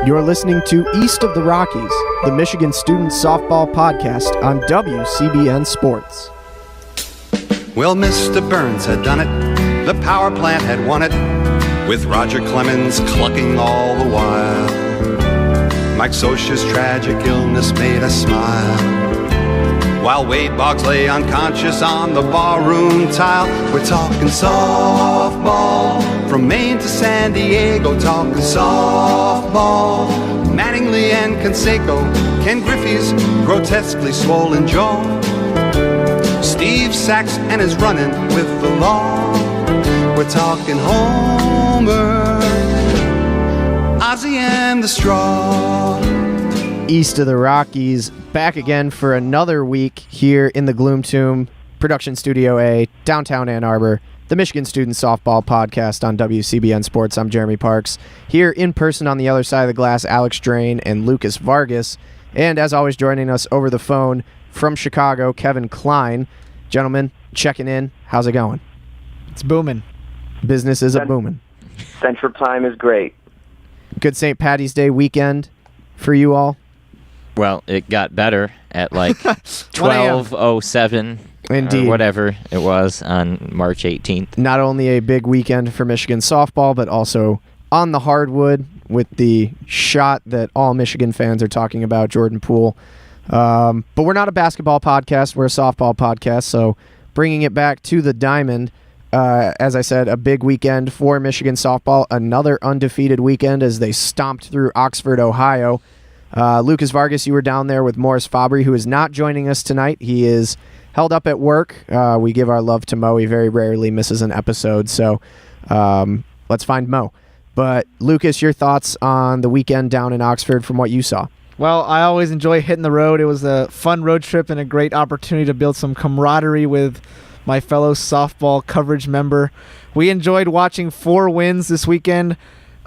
You're listening to East of the Rockies, the Michigan Student Softball Podcast on WCBN Sports. Well, Mr. Burns had done it, the power plant had won it, with Roger Clemens clucking all the while. Mike Scioscia's tragic illness made us smile, while Wade Boggs lay unconscious on the barroom tile. We're talking softball, from Maine to San Diego, talking softball. Mattingly and Canseco, Ken Griffey's grotesquely swollen jaw, Steve Sachs and his running with the law. We're talking Homer, Ozzie and the Straw. East of the Rockies, back again for another week here in the Gloom Tomb, Production Studio A, downtown Ann Arbor, the Michigan Student Softball Podcast on WCBN Sports. I'm Jeremy Parks. Here in person on the other side of the glass, Alex Drain and Lucas Vargas. And as always, joining us over the phone from Chicago, Kevin Klein. Gentlemen, checking in. How's it going? It's booming. Business is booming. Central Time is great. Good St. Paddy's Day weekend for you all. Well, it got better at like 12:07 Indeed. or whatever it was on March 18th. Not only a big weekend for Michigan softball, but also on the hardwood with the shot that all Michigan fans are talking about, Jordan Poole. But we're not a basketball podcast. We're a softball podcast, so bringing it back to the diamond, as I said, a big weekend for Michigan softball. Another undefeated weekend as they stomped through Oxford, Ohio. Lucas Vargas, you were down there with Morris Fabry, who is not joining us tonight. He is held up at work. We give our love to Mo. He very rarely misses an episode, so let's find Mo. But Lucas, your thoughts on the weekend down in Oxford from what you saw? Well, I always enjoy hitting the road. It was a fun road trip and a great opportunity to build some camaraderie with my fellow softball coverage member. We enjoyed watching 4 wins this weekend.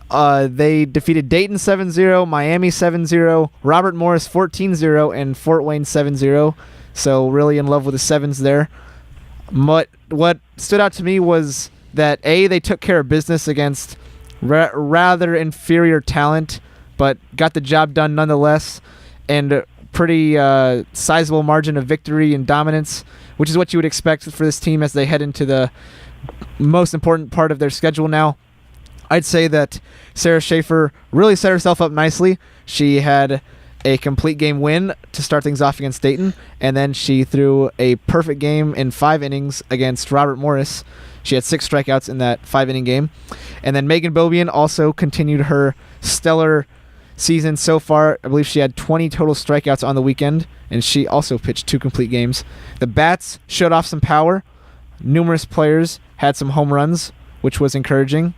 They defeated Dayton 7-0, Miami 7-0, Robert Morris 14-0, and Fort Wayne 7-0. So really in love with the sevens there. What stood out to me was that, A, they took care of business against rather inferior talent, but got the job done nonetheless, and a pretty sizable margin of victory and dominance, which is what you would expect for this team as they head into the most important part of their schedule now. I'd say that Sarah Schaefer really set herself up nicely. She had a complete game win to start things off against Dayton, and then she threw a perfect game in 5 innings against Robert Morris. She had 6 strikeouts in that 5-inning game. And then Megan Bobian also continued her stellar season so far. I believe she had 20 total strikeouts on the weekend, and she also pitched 2 complete games. The bats showed off some power. Numerous players had some home runs, which was encouraging.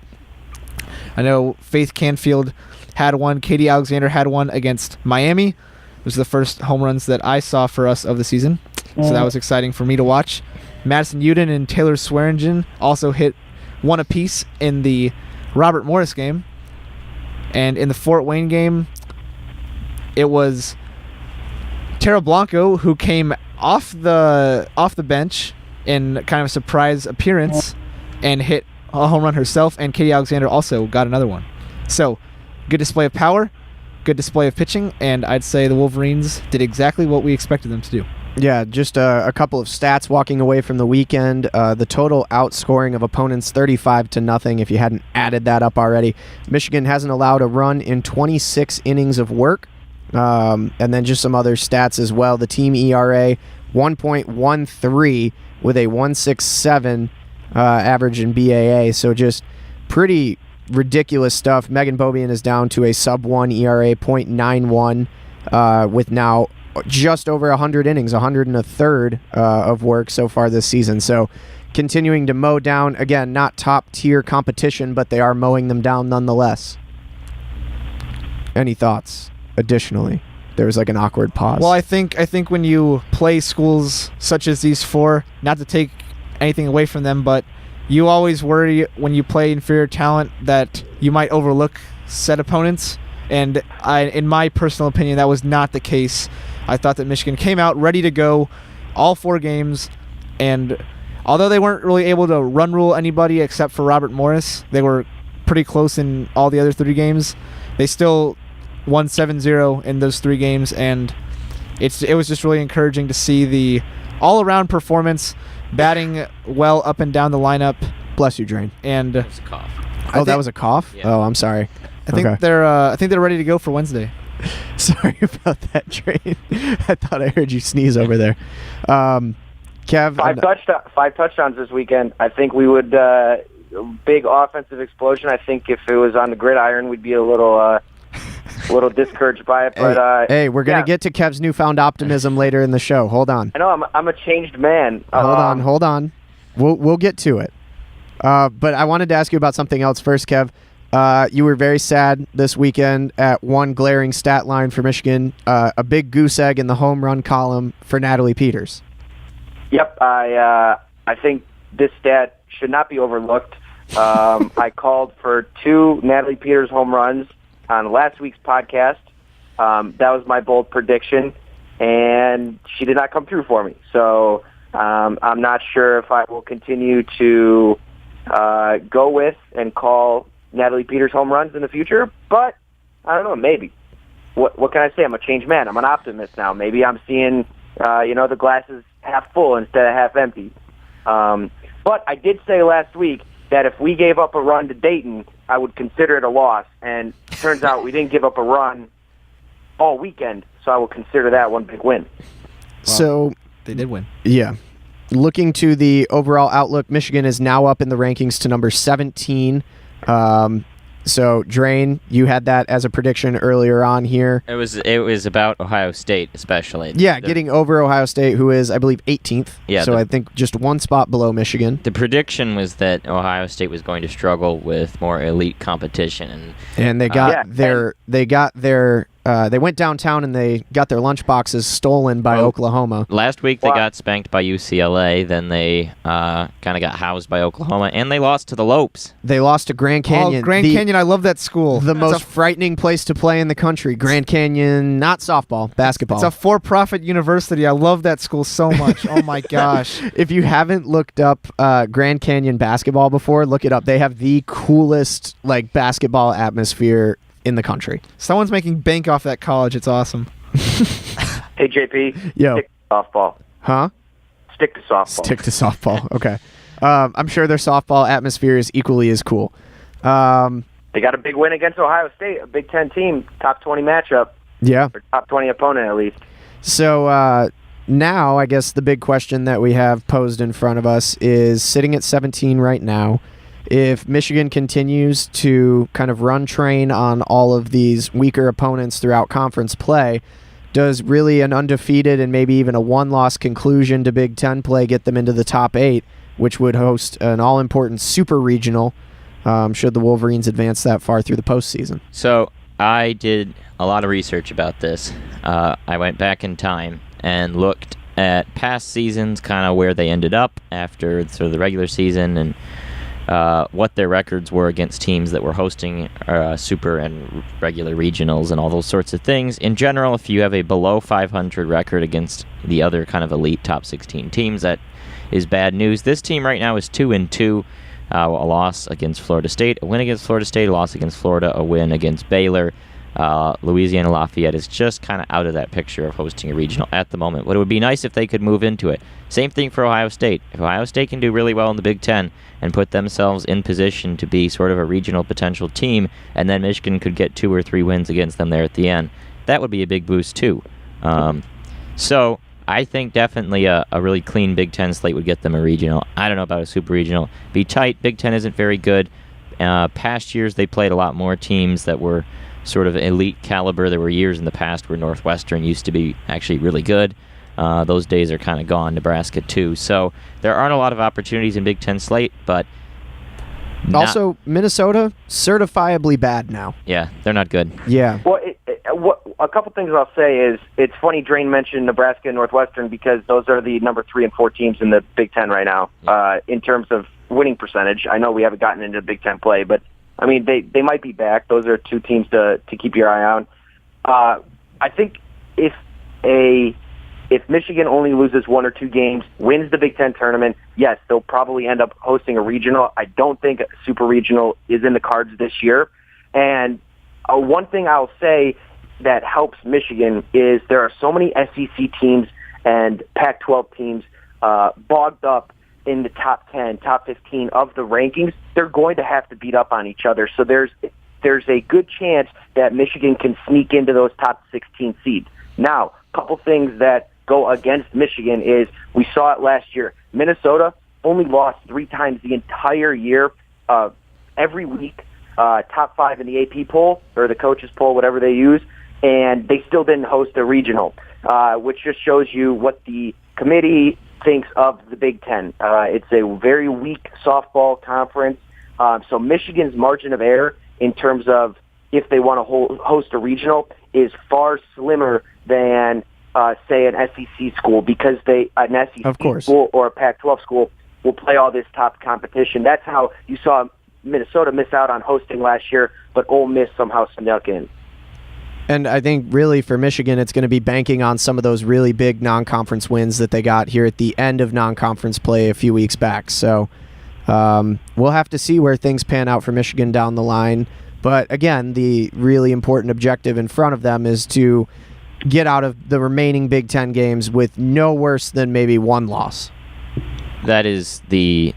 I know Faith Canfield had one. Katie Alexander had one against Miami. It was the first home runs that I saw for us of the season, so that was exciting for me to watch. Madison Uden and Taylor Swearingen also hit 1 apiece in the Robert Morris game. And in the Fort Wayne game, it was Tara Blanco who came off the bench in kind of a surprise appearance and hit a home run herself, and Katie Alexander also got another one. So, good display of power, good display of pitching, and I'd say the Wolverines did exactly what we expected them to do. Yeah, just a couple of stats walking away from the weekend. The total outscoring of opponents 35-0, if you hadn't added that up already. Michigan hasn't allowed a run in 26 innings of work. And then just some other stats as well. The team ERA 1.13 with a 1.67 average in BAA. So just pretty ridiculous stuff. Megan Bobian is down to a sub-1 ERA, 0.91, with now just over 100 innings, 100 and a third of work so far this season. So continuing to mow down, again, not top-tier competition, but they are mowing them down nonetheless. Any thoughts additionally? There was like an awkward pause. Well, I think when you play schools such as these 4, not to take anything away from them, but you always worry when you play inferior talent that you might overlook said opponents. And in my personal opinion, that was not the case. I thought that Michigan came out ready to go all 4 games, and although they weren't really able to run rule anybody except for Robert Morris, they were pretty close in all the other 3 games. They still won 7-0 in those 3 games, and it was just really encouraging to see the all-around performance, batting well up and down the lineup. Bless you, Drain. And It's a cough. that was a cough? Yeah. Oh, I'm sorry. I think they're ready to go for Wednesday. Sorry about that, Drain. I thought I heard you sneeze over there. Kev, 5 touchdowns this weekend. I think we would big offensive explosion. I think if it was on the gridiron, we'd be a little discouraged by it. But hey, we're gonna get to Kev's newfound optimism later in the show. Hold on. I know I'm a changed man. Hold on. We'll get to it. But I wanted to ask you about something else first, Kev. You were very sad this weekend at one glaring stat line for Michigan, a big goose egg in the home run column for Natalie Peters. Yep, I think this stat should not be overlooked. I called for 2 Natalie Peters home runs on last week's podcast. That was my bold prediction, and she did not come through for me. So I'm not sure if I will continue to go with and call Natalie Peters home runs in the future, but I don't know, maybe. What can I say? I'm a changed man. I'm an optimist now. Maybe I'm seeing the glass is half full instead of half empty. But I did say last week that if we gave up a run to Dayton, I would consider it a loss. And it turns out we didn't give up a run all weekend, so I will consider that one big win. So they did win. Yeah. Looking to the overall outlook, Michigan is now up in the rankings to number 17. So, Drain, you had that as a prediction earlier on here. It was about Ohio State, especially. Yeah, getting over Ohio State, who is, I believe, 18th. Yeah. So I think just one spot below Michigan. The prediction was that Ohio State was going to struggle with more elite competition, And they went downtown and they got their lunch boxes stolen by Oklahoma. Last week they got spanked by UCLA. Then they kind of got housed by Oklahoma, and they lost to the Lopes. They lost to Grand Canyon. Oh, Grand Canyon! I love that school. The most frightening place to play in the country. Grand Canyon, not softball, basketball. It's a for-profit university. I love that school so much. Oh my gosh! If you haven't looked up Grand Canyon basketball before, look it up. They have the coolest basketball atmosphere in the country. Someone's making bank off that college. It's awesome. Hey, JP. Yo. Stick to softball. Huh? Stick to softball. Stick to softball. Okay. I'm sure their softball atmosphere is equally as cool. They got a big win against Ohio State, a Big Ten team, top 20 matchup. Yeah. Or top 20 opponent, at least. So now I guess the big question that we have posed in front of us is, sitting at 17 right now, if Michigan continues to kind of run train on all of these weaker opponents throughout conference play, does really an undefeated and maybe even a one-loss conclusion to Big Ten play get them into the top 8, which would host an all-important super regional should the Wolverines advance that far through the postseason? So I did a lot of research about this. I went back in time and looked at past seasons, kind of where they ended up after sort of the regular season, and what their records were against teams that were hosting super and regular regionals and all those sorts of things. In general, if you have a below 500 record against the other kind of elite top 16 teams, that is bad news. This team right now is 2-2. A loss against Florida State, a win against Florida State, a loss against Florida, a win against Baylor. Louisiana Lafayette is just kind of out of that picture of hosting a regional at the moment, but it would be nice if they could move into it. Same thing for Ohio State. If Ohio State can do really well in the Big Ten and put themselves in position to be sort of a regional potential team, and then Michigan could get 2 or 3 wins against them there at the end, that would be a big boost too. So I think definitely a really clean Big Ten slate would get them a regional. I don't know about a super regional. Be tight. Big Ten isn't very good. Past years they played a lot more teams that were sort of elite caliber. There were years in the past where Northwestern used to be actually really good. Those days are kind of gone. Nebraska too. So there aren't a lot of opportunities in Big Ten slate, but also Minnesota certifiably bad now. Yeah, they're not good. Yeah. Well, a couple things I'll say is, it's funny Drain mentioned Nebraska and Northwestern because those are the number 3 and 4 teams in the Big Ten right now in terms of winning percentage. I know we haven't gotten into Big Ten play, but I mean they might be back. Those are 2 teams to keep your eye on. I think if Michigan only loses 1 or 2 games, wins the Big Ten tournament, yes, they'll probably end up hosting a regional. I don't think a super regional is in the cards this year. And one thing I'll say that helps Michigan is there are so many SEC teams and Pac-12 teams bogged up in the top 10, top 15 of the rankings. They're going to have to beat up on each other. So there's a good chance that Michigan can sneak into those top 16 seeds. Now, a couple things that go against Michigan is we saw it last year. Minnesota only lost 3 times the entire year, every week, top 5 in the AP poll or the coaches poll, whatever they use, and they still didn't host a regional, which just shows you what the committee thinks of the Big Ten. It's a very weak softball conference, so Michigan's margin of error in terms of if they want to host a regional is far slimmer than, say, an SEC school, because an SEC school or a Pac-12 school will play all this top competition. That's how you saw Minnesota miss out on hosting last year, but Ole Miss somehow snuck in. And I think really for Michigan, it's going to be banking on some of those really big non-conference wins that they got here at the end of non-conference play a few weeks back. So we'll have to see where things pan out for Michigan down the line. But again, the really important objective in front of them is to get out of the remaining Big Ten games with no worse than maybe one loss. That is the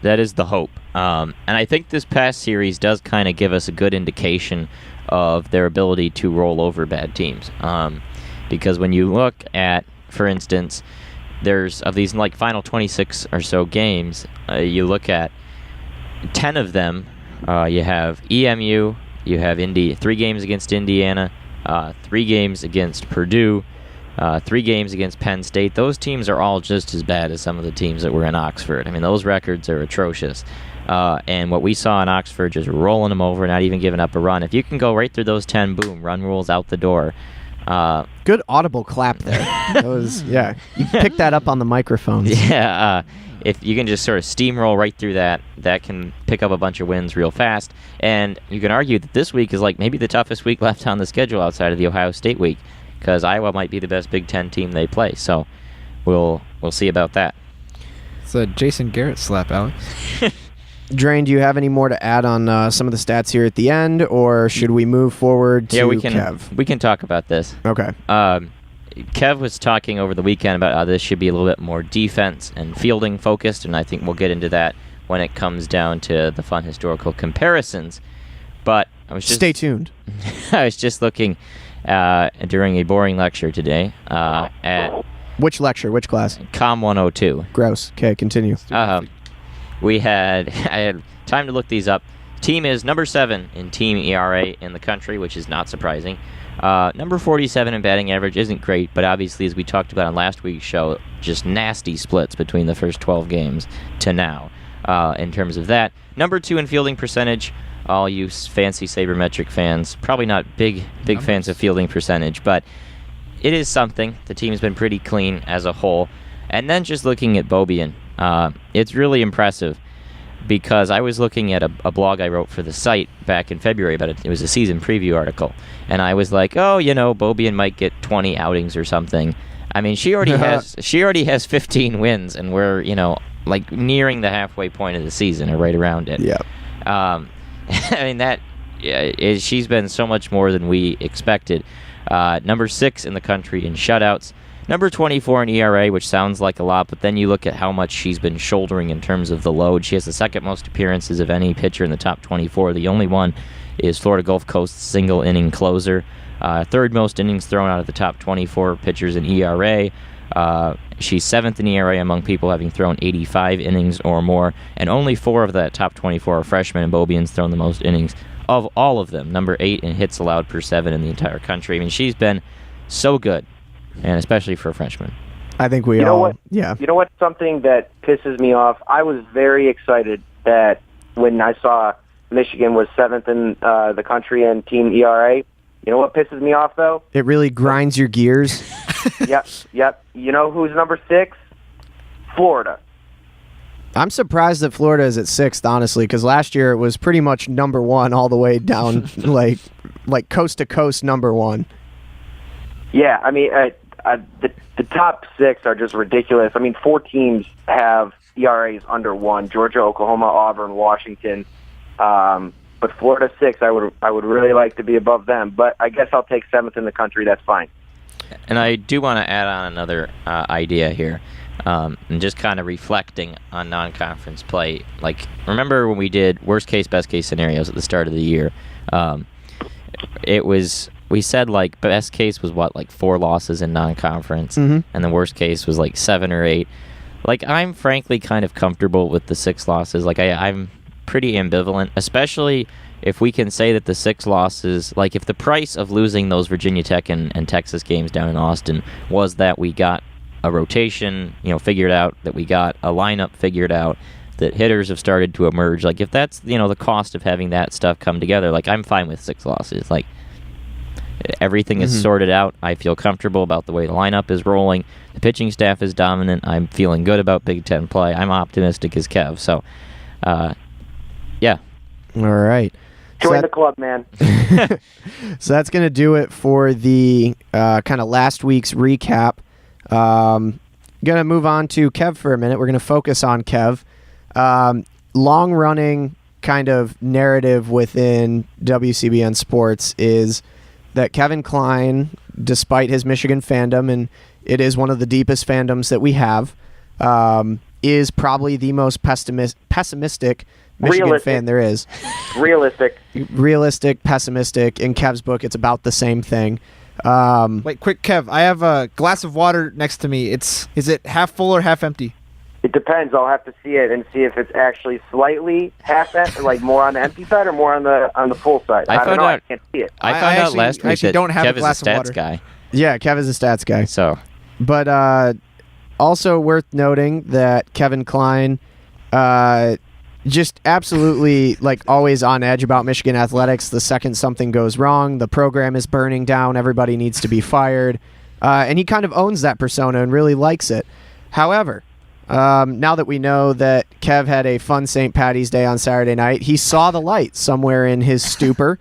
hope. And I think this past series does kind of give us a good indication of their ability to roll over bad teams. Because when you look at, for instance, there's of these like final 26 or so games, you look at 10 of them, you have EMU, you have 3 games against Indiana, 3 games against Purdue, 3 games against Penn State. Those teams are all just as bad as some of the teams that were in Oxford. I mean, those records are atrocious. And what we saw in Oxford, just rolling them over, not even giving up a run. If you can go right through those 10, boom, run rules out the door. Good audible clap there. That was, yeah. You picked that up on the microphones. Yeah. If you can just sort of steamroll right through that can pick up a bunch of wins real fast. And you can argue that this week is like maybe the toughest week left on the schedule outside of the Ohio State week, because Iowa might be the best Big Ten team they play. So we'll see about that. It's a Jason Garrett slap, Alex. Drain, do you have any more to add on some of the stats here at the end, or should we move forward to Kev? We can talk about this. Okay. Kev was talking over the weekend about how this should be a little bit more defense and fielding focused, and I think we'll get into that when it comes down to the fun historical comparisons. But I was just stay tuned. I was just looking during a boring lecture today at which lecture? Which class? Com 102. Gross. Okay, continue. I had time to look these up. Team is number 7 in team ERA in the country, which is not surprising. Number 47 in batting average isn't great, but obviously, as we talked about on last week's show, just nasty splits between the first 12 games to now in terms of that. Number 2 in fielding percentage. All you fancy sabermetric fans, probably not big fans of fielding percentage, but it is something. The team's been pretty clean as a whole. And then just looking at Beaubien, it's really impressive, because I was looking at a blog I wrote for the site back in February about it. It was a season preview article, and I was like, Beaubien might get 20 outings or something. I mean, she already has 15 wins, and we're like nearing the halfway point of the season or right around it. Yeah. I mean she's been so much more than we expected. Number 6 in the country in shutouts. Number 24 in ERA, which sounds like a lot, but then you look at how much she's been shouldering in terms of the load. She has the second most appearances of any pitcher in the top 24. The only one is Florida Gulf Coast's single-inning closer. Third most innings thrown out of the top 24 pitchers in ERA. She's 7th in ERA among people having thrown 85 innings or more, and only 4 of that top 24 are freshmen, and Beaubien's thrown the most innings of all of them. Number 8 in hits allowed per 7 in the entire country. I mean, she's been so good, and especially for a freshman. I think we You know all... what? Yeah. You know what's something that pisses me off? I was very excited that when I saw Michigan was 7th in the country in team ERA. You know what pisses me off, though? It really grinds your gears. Yep. You know who's number 6? Florida. I'm surprised that Florida is at 6th, honestly, because last year it was pretty much number 1 all the way down, like coast to coast number 1. Yeah, I mean, the top 6 are just ridiculous. I mean, 4 teams have ERAs under 1: Georgia, Oklahoma, Auburn, Washington. But Florida 6, I would really like to be above them. But I guess I'll take 7th in the country. That's fine. And I do want to add on another idea here, and just kind of reflecting on non-conference play. Like, remember when we did worst case, best case scenarios at the start of the year? We said, like, best case was like 4 losses in non-conference, and the worst case was like 7 or 8. Like, I'm frankly kind of comfortable with the 6 losses. Like, I'm pretty ambivalent, especially if we can say that the 6 losses, like, if the price of losing those Virginia Tech and Texas games down in Austin was that we got a rotation, figured out, that we got a lineup figured out, that hitters have started to emerge. Like, if that's, the cost of having that stuff come together, like, I'm fine with 6 losses. Like, everything is sorted out. I feel comfortable about the way the lineup is rolling. The pitching staff is dominant. I'm feeling good about Big Ten play. I'm optimistic as Kev. So, yeah. All right. Join the club, man. So that's going to do it for the kind of last week's recap. Going to move on to Kev for a minute. We're going to focus on Kev. Long-running kind of narrative within WCBN Sports is that Kevin Klein, despite his Michigan fandom, and it is one of the deepest fandoms that we have, is probably the most pessimistic Michigan fan there is. Realistic, pessimistic. In Kev's book, it's about the same thing. Wait, quick, Kev. I have a glass of water next to me. Is it half full or half empty? It depends. I'll have to see it and see if it's actually slightly half empty, like more on the empty side or more on the full side. I don't know. I can't see it. I found out last week that don't have Kev a glass is a of stats water. guy. Yeah, Kev is a stats guy. So, but also worth noting that Kevin Klein, just absolutely like always on edge about Michigan athletics. The second something goes wrong, the program is burning down. Everybody needs to be fired, and he kind of owns that persona and really likes it. However, now that we know that Kev had a fun St. Paddy's Day on Saturday night, he saw the light somewhere in his stupor,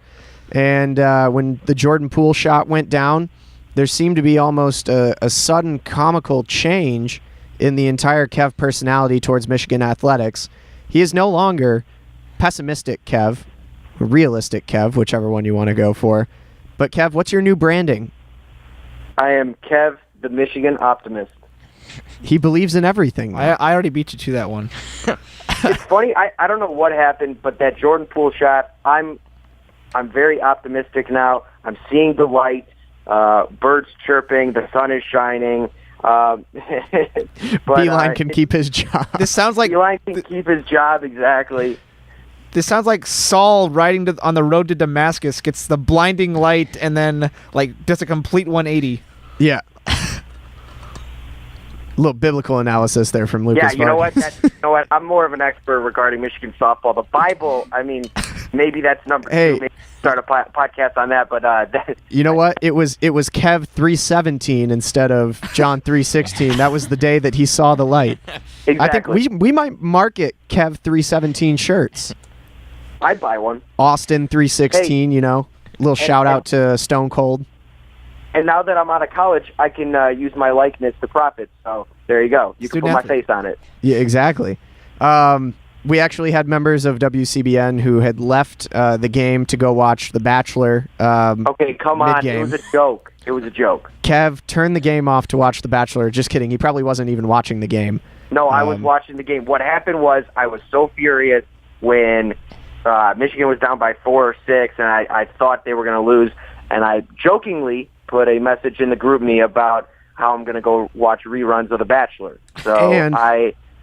and when the Jordan Poole shot went down, there seemed to be almost a sudden comical change in the entire Kev personality towards Michigan athletics. He is no longer pessimistic Kev, realistic Kev, whichever one you want to go for. But Kev, what's your new branding? I am Kev, the Michigan optimist. He believes in everything. I already beat you to that one. It's funny. I don't know what happened, but that Jordan Poole shot, I'm very optimistic now. I'm seeing the light, birds chirping, the sun is shining. But Beeline can keep his job. This sounds like Beeline can keep his job, exactly. This sounds like Saul riding on the road to Damascus, gets the blinding light, and then does a complete 180. Yeah. A little biblical analysis there from Lucas. Yeah, you know what? I'm more of an expert regarding Michigan softball. The Bible, I mean, maybe that's number 2. Maybe start a podcast on that. But you know what? It was Kev 3:17 instead of John 3:16. That was the day that he saw the light. Exactly. I think we might market Kev 3:17 shirts. I'd buy one. Austin 3:16. A little shout out to Stone Cold. And now that I'm out of college, I can use my likeness to profit. So there you go. You can put my face on it. Yeah, exactly. We actually had members of WCBN who had left the game to go watch The Bachelor. Okay, come on. It was a joke. Kev turned the game off to watch The Bachelor. Just kidding. He probably wasn't even watching the game. No, I was watching the game. What happened was I was so furious when Michigan was down by 4 or 6, and I thought they were going to lose. And I jokingly put a message in the group me about how I'm going to go watch reruns of The Bachelor. So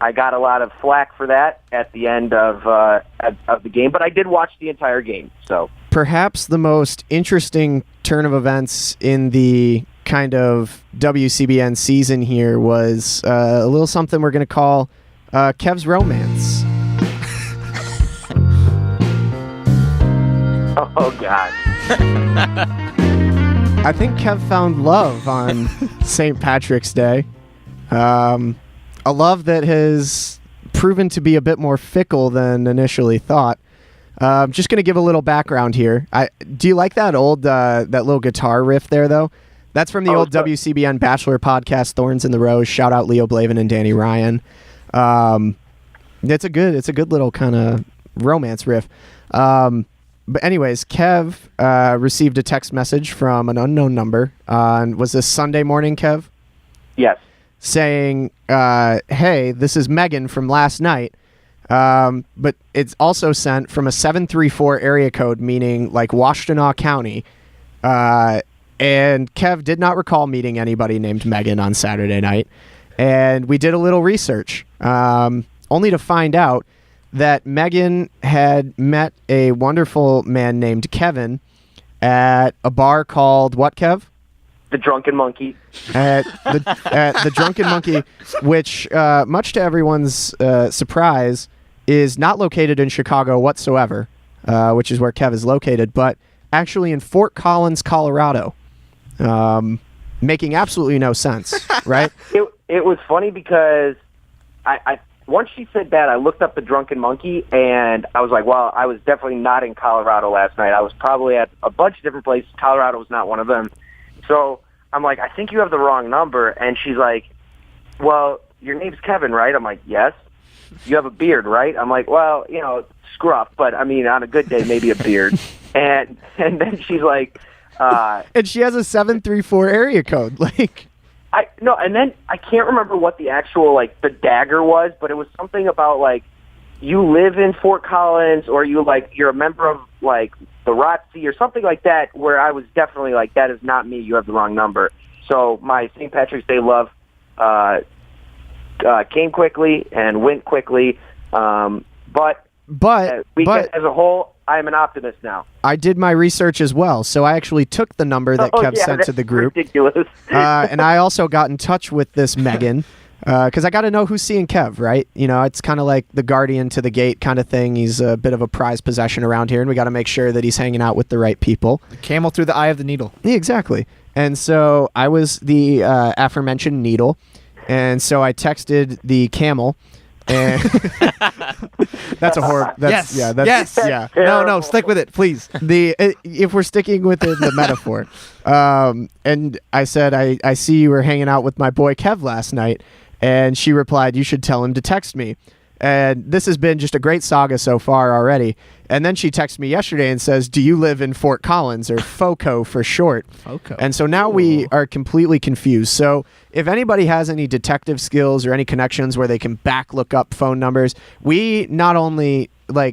I got a lot of flack for that at the end of the game, but I did watch the entire game. So perhaps the most interesting turn of events in the kind of WCBN season here was a little something we're going to call Kev's romance. Oh, God. I think Kev found love on St. Patrick's Day. A love that has proven to be a bit more fickle than initially thought. I'm just going to give a little background here. Do you like that old, that little guitar riff there, though? That's from the old WCBN Bachelor podcast, Thorns in the Rose. Shout out Leo Blavin and Danny Ryan. It's a good little kind of romance riff. But anyways, Kev received a text message from an unknown number on, was this Sunday morning, Kev? Yes. Saying, hey, this is Megan from last night. But it's also sent from a 734 area code, meaning like Washtenaw County. And Kev did not recall meeting anybody named Megan on Saturday night. And we did a little research, only to find out that Megan had met a wonderful man named Kevin at a bar called what, Kev? The Drunken Monkey. At the Drunken Monkey, which, much to everyone's surprise, is not located in Chicago whatsoever, which is where Kev is located, but actually in Fort Collins, Colorado, making absolutely no sense, right? It was funny because I once she said that, I looked up the Drunken Monkey, and I was like, well, I was definitely not in Colorado last night. I was probably at a bunch of different places. Colorado was not one of them. So I'm like, I think you have the wrong number. And she's like, well, your name's Kevin, right? I'm like, yes. You have a beard, right? I'm like, well, scruff, but I mean, on a good day, maybe a beard. and then she's like, and she has a 734 area code, like. And then I can't remember what the actual, the dagger was, but it was something about, you live in Fort Collins, or you're a member of, the ROTC or something like that, where I was definitely like, that is not me, you have the wrong number. So my St. Patrick's Day love came quickly and went quickly, but weekend as a whole, I am an optimist now. I did my research as well, so I actually took the number that Kev sent to the group. Ridiculous. And I also got in touch with this Megan, because I got to know who's seeing Kev, right? It's kind of like the guardian to the gate kind of thing. He's a bit of a prized possession around here, and we got to make sure that he's hanging out with the right people. The camel through the eye of the needle. Yeah, exactly. And so I was the aforementioned needle, and so I texted the camel. And that's a horror. Yes. Yeah. That's, yes. Yeah. No. Stick with it, please. If we're sticking with the metaphor, and I said, I see you were hanging out with my boy Kev last night, and she replied, you should tell him to text me. And this has been just a great saga so far already. And then she texted me yesterday and says, do you live in Fort Collins, or FOCO for short? FOCO. And so now we are completely confused. So if anybody has any detective skills or any connections where they can look up phone numbers, we not only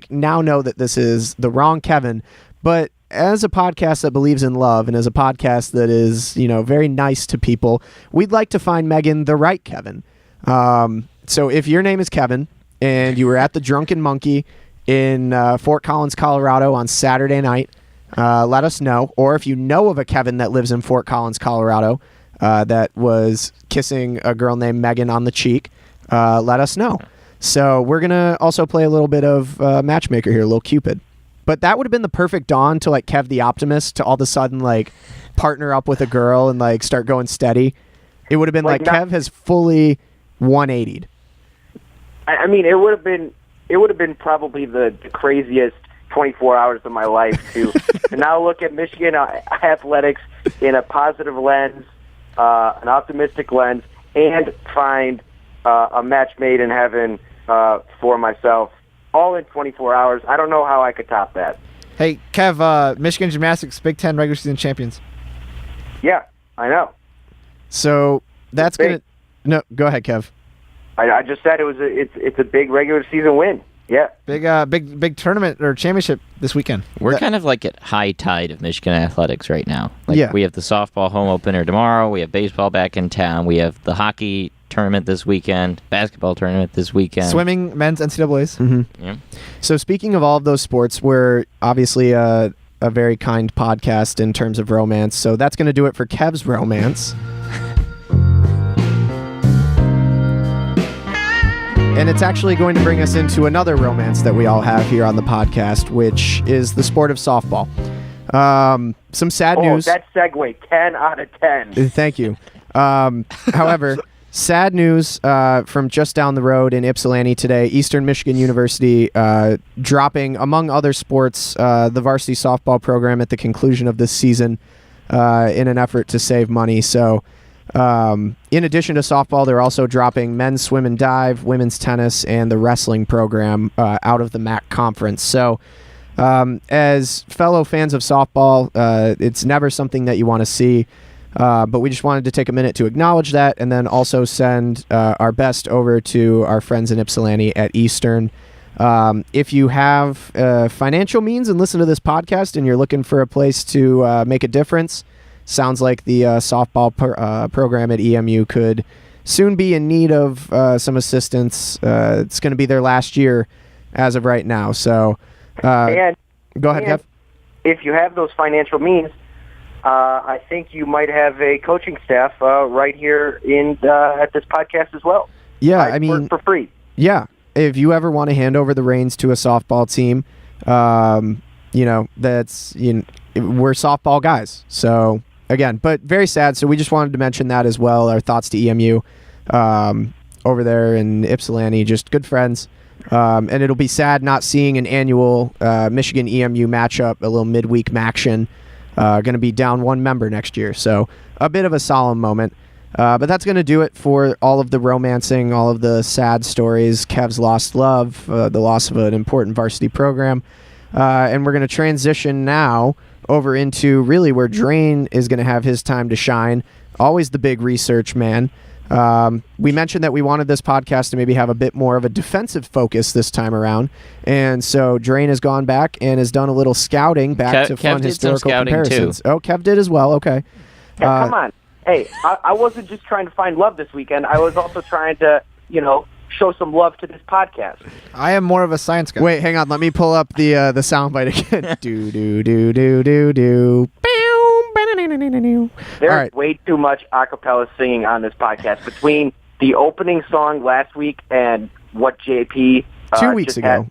now know that this is the wrong Kevin, but as a podcast that believes in love and as a podcast that is, very nice to people, we'd like to find Megan the right Kevin. So if your name is Kevin, and you were at the Drunken Monkey in Fort Collins, Colorado on Saturday night, let us know. Or if you know of a Kevin that lives in Fort Collins, Colorado, that was kissing a girl named Megan on the cheek, let us know. So we're going to also play a little bit of matchmaker here, a little Cupid. But that would have been the perfect dawn to Kev the Optimist to all of a sudden partner up with a girl and start going steady. It would have been Kev has fully 180'd. I mean, it would have been probably the craziest 24 hours of my life to now look at Michigan athletics in a positive lens, an optimistic lens, and find a match made in heaven for myself, all in 24 hours. I don't know how I could top that. Hey, Kev, Michigan Gymnastics Big Ten regular season champions. Yeah, I know. So that's going to... No, go ahead, Kev. I just said it's a big regular season win. Yeah. Big tournament or championship this weekend. We're kind of at high tide of Michigan athletics right now. Yeah. We have the softball home opener tomorrow. We have baseball back in town. We have the hockey tournament this weekend, basketball tournament this weekend. Swimming, men's NCAAs. Mm-hmm. Yeah. So speaking of all of those sports, we're obviously a very kind podcast in terms of romance. So that's going to do it for Kev's romance. And it's actually going to bring us into another romance that we all have here on the podcast, which is the sport of softball. Some sad news. Oh, that segue, 10 out of 10. Thank you. However, sad news from just down the road in Ypsilanti today. Eastern Michigan University dropping, among other sports, the varsity softball program at the conclusion of this season in an effort to save money. So in addition to softball, they're also dropping men's swim and dive, women's tennis, and the wrestling program out of the MAC conference. So As fellow fans of softball, it's never something that you want to see, but we just wanted to take a minute to acknowledge that and then also send our best over to our friends in Ypsilanti at Eastern. If you have financial means and listen to this podcast and you're looking for a place to make a difference, sounds like the softball program at EMU could soon be in need of some assistance. It's going to be their last year as of right now. So and go ahead, Kev. If you have those financial means, I think you might have a coaching staff right here at this podcast as well. Yeah, I mean, work for free. Yeah, if you ever want to hand over the reins to a softball team, we're softball guys. So again, but very sad. So we just wanted to mention that as well. Our thoughts to EMU over there in Ypsilanti, just good friends. And it'll be sad not seeing an annual Michigan EMU matchup, a little midweek maction. Going to be down one member next year. So a bit of a solemn moment. But that's going to do it for all of the romancing, all of the sad stories, Kev's lost love, the loss of an important varsity program. And we're going to transition now over into really where Drain is going to have his time to shine. Always the big research man. We mentioned that we wanted this podcast to maybe have a bit more of a defensive focus this time around. And so Drain has gone back and has done a little scouting back to fun historical comparisons. Too. Oh, Kev did as well. Okay. Yeah, come on. Hey, I wasn't just trying to find love this weekend. I was also trying to, show some love to this podcast. I am more of a science guy. Wait, hang on. Let me pull up the soundbite again. Do do do do do do. There's right. way too much a cappella singing on this podcast between the opening song last week and what JP 2 weeks ago.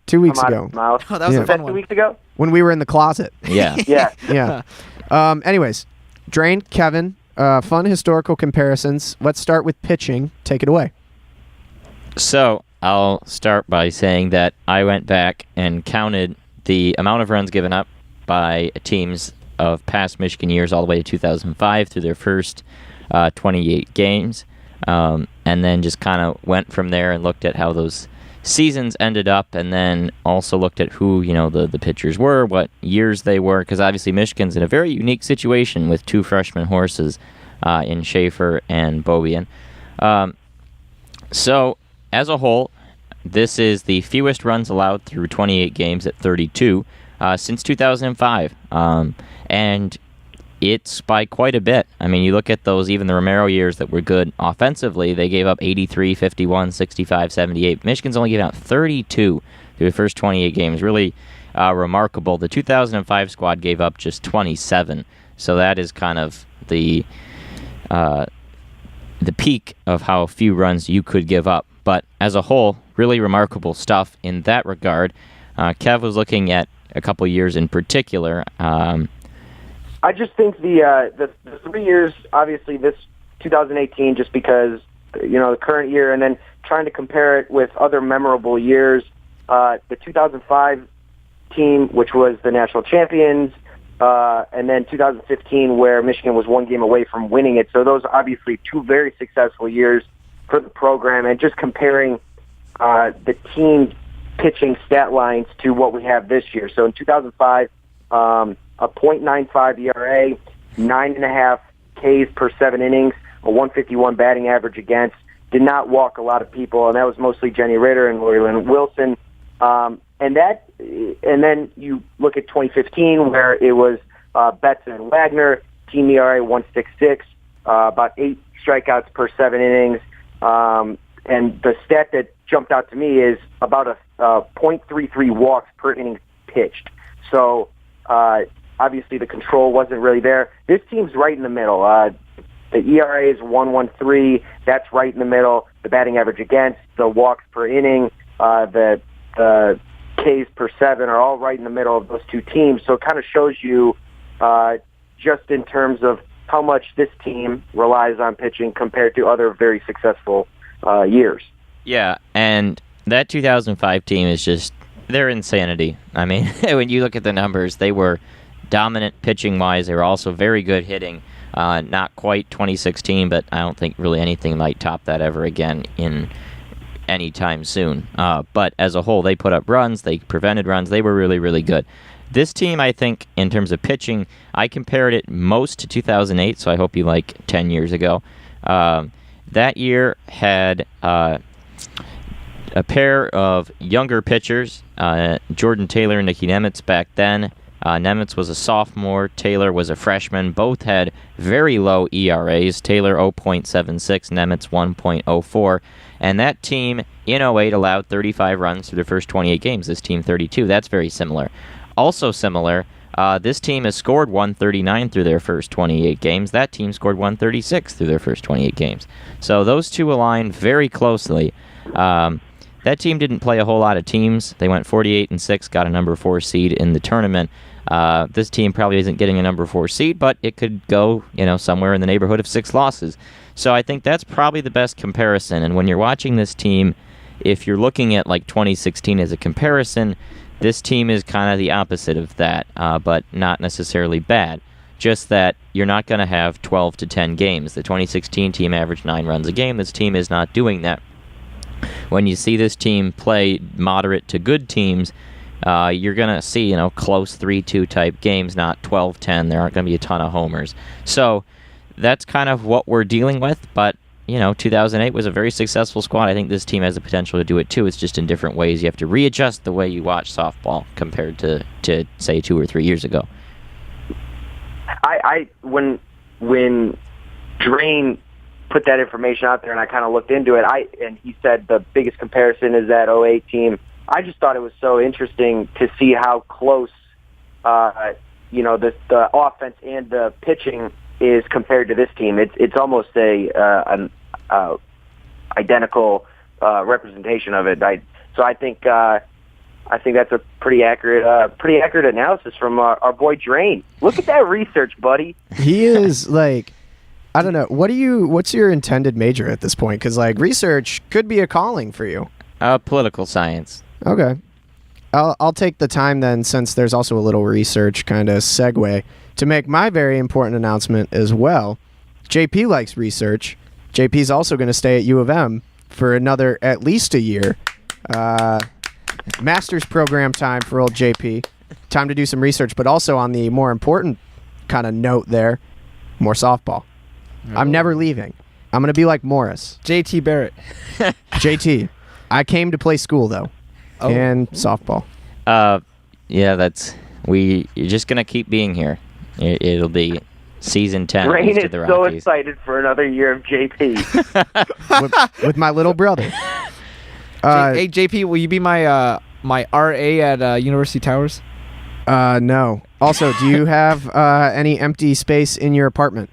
2 weeks come out ago. of his mouth. Oh, that was a Was that fun 2 one. weeks ago? When we were in the closet. Yeah. Yeah. Yeah. Anyways, Drain, Kevin, fun historical comparisons. Let's start with pitching. Take it away. So I'll start by saying that I went back and counted the amount of runs given up by teams of past Michigan years all the way to 2005 through their first 28 games, and then just kind of went from there and looked at how those seasons ended up, and then also looked at who the pitchers were, what years they were, because obviously Michigan's in a very unique situation with two freshman horses in Schaefer and Bobian. So as a whole, this is the fewest runs allowed through 28 games at 32 since 2005. And it's by quite a bit. I mean, you look at those, even the Romero years that were good offensively, they gave up 83, 51, 65, 78. Michigan's only given out 32 through the first 28 games. Really remarkable. The 2005 squad gave up just 27. So that is kind of the peak of how few runs you could give up. But as a whole, really remarkable stuff in that regard. Kev was looking at a couple years in particular. I just think the 3 years, obviously this 2018, just because the current year, and then trying to compare it with other memorable years. The 2005 team, which was the national champions, and then 2015, where Michigan was one game away from winning it. So those are obviously two very successful years for the program, and just comparing the team pitching stat lines to what we have this year. So in 2005, a .95 ERA, 9.5 Ks per 7 innings, a 151 batting average against. Did not walk a lot of people, and that was mostly Jenny Ritter and Leland Wilson. And then you look at 2015, where it was Betts and Wagner, team ERA 1.66, about 8 strikeouts per 7 innings. And the stat that jumped out to me is about a .33 walks per inning pitched. So obviously the control wasn't really there. This team's right in the middle. The ERA is 1.13. That's right in the middle. The batting average against, the walks per inning, the Ks per 7 are all right in the middle of those two teams. So it kind of shows you just in terms of how much this team relies on pitching compared to other very successful years. Yeah, and that 2005 team is just, they're insanity. I mean, when you look at the numbers, they were dominant pitching-wise. They were also very good hitting. Not quite 2016, but I don't think really anything might top that ever again in anytime soon. But as a whole, they put up runs. They prevented runs. They were really, really good. This team, I think, in terms of pitching, I compared it most to 2008, so I hope you like 10 years ago. That year had a pair of younger pitchers, Jordan Taylor and Nicky Nemitz back then. Nemitz was a sophomore. Taylor was a freshman. Both had very low ERAs. Taylor 0.76, Nemitz 1.04. And that team in 08 allowed 35 runs through their first 28 games. This team 32. That's very similar. Also similar, this team has scored 139 through their first 28 games. That team scored 136 through their first 28 games. So those two align very closely. That team didn't play a whole lot of teams. They went 48-6, got a number 4 seed in the tournament. This team probably isn't getting a number 4 seed, but it could go, somewhere in the neighborhood of 6 losses. So I think that's probably the best comparison. And when you're watching this team, if you're looking at like 2016 as a comparison, this team is kind of the opposite of that, but not necessarily bad. Just that you're not going to have 12 to 10 games. The 2016 team averaged 9 runs a game. This team is not doing that. When you see this team play moderate to good teams, you're going to see, close 3-2 type games, not 12-10. There aren't going to be a ton of homers. So that's kind of what we're dealing with, but 2008 was a very successful squad. I think this team has the potential to do it too. It's just in different ways. You have to readjust the way you watch softball compared to say 2 or 3 years ago. When Drain put that information out there and I kind of looked into it, and he said the biggest comparison is that 08 team. I just thought it was so interesting to see how close the offense and the pitching is compared to this team. It's almost an identical representation of it. I think that's a pretty accurate analysis from our boy Drain. Look at that research, buddy. He is like, I don't know. What's your intended major at this point? Because research could be a calling for you. Political science. Okay. I'll take the time then, since there's also a little research kind of segue, to make my very important announcement as well. JP likes research. JP's also going to stay at U of M for another at least a year. Master's program time for old JP. Time to do some research, but also on the more important kind of note there, more softball. I'm never leaving. I'm going to be like Morris. JT Barrett. JT. I came to play school, though. Oh. And softball. Yeah, you're just going to keep being here. It'll be season 10. Rain is the so Rockies. excited for another year of JP. with my little brother. Hey, JP, will you be my RA at University Towers? No. Also, do you have any empty space in your apartment?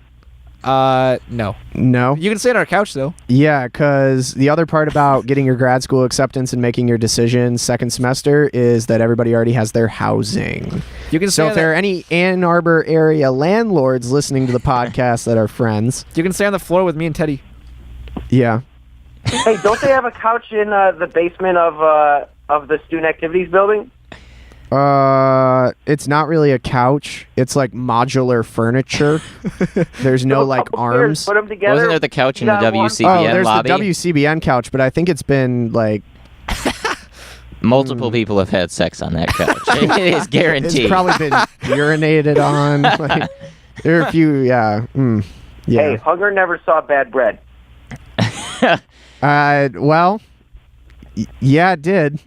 No. No? You can stay on our couch, though. Yeah, because the other part about getting your grad school acceptance and making your decision second semester is that everybody already has their housing. You can. So if there are any Ann Arbor area landlords listening to the podcast that are friends, you can stay on the floor with me and Teddy. Yeah. Hey, don't they have a couch in the basement of the student activities building? It's not really a couch. It's like modular furniture. There's no arms. Put them together. Wasn't there the couch in the WCBN there's lobby? The WCBN couch, but I think it's been multiple people have had sex on that couch. It is guaranteed. It's probably been urinated on. There are a few, yeah. Yeah. Hey, hunger never saw bad bread. Well, yeah, it did.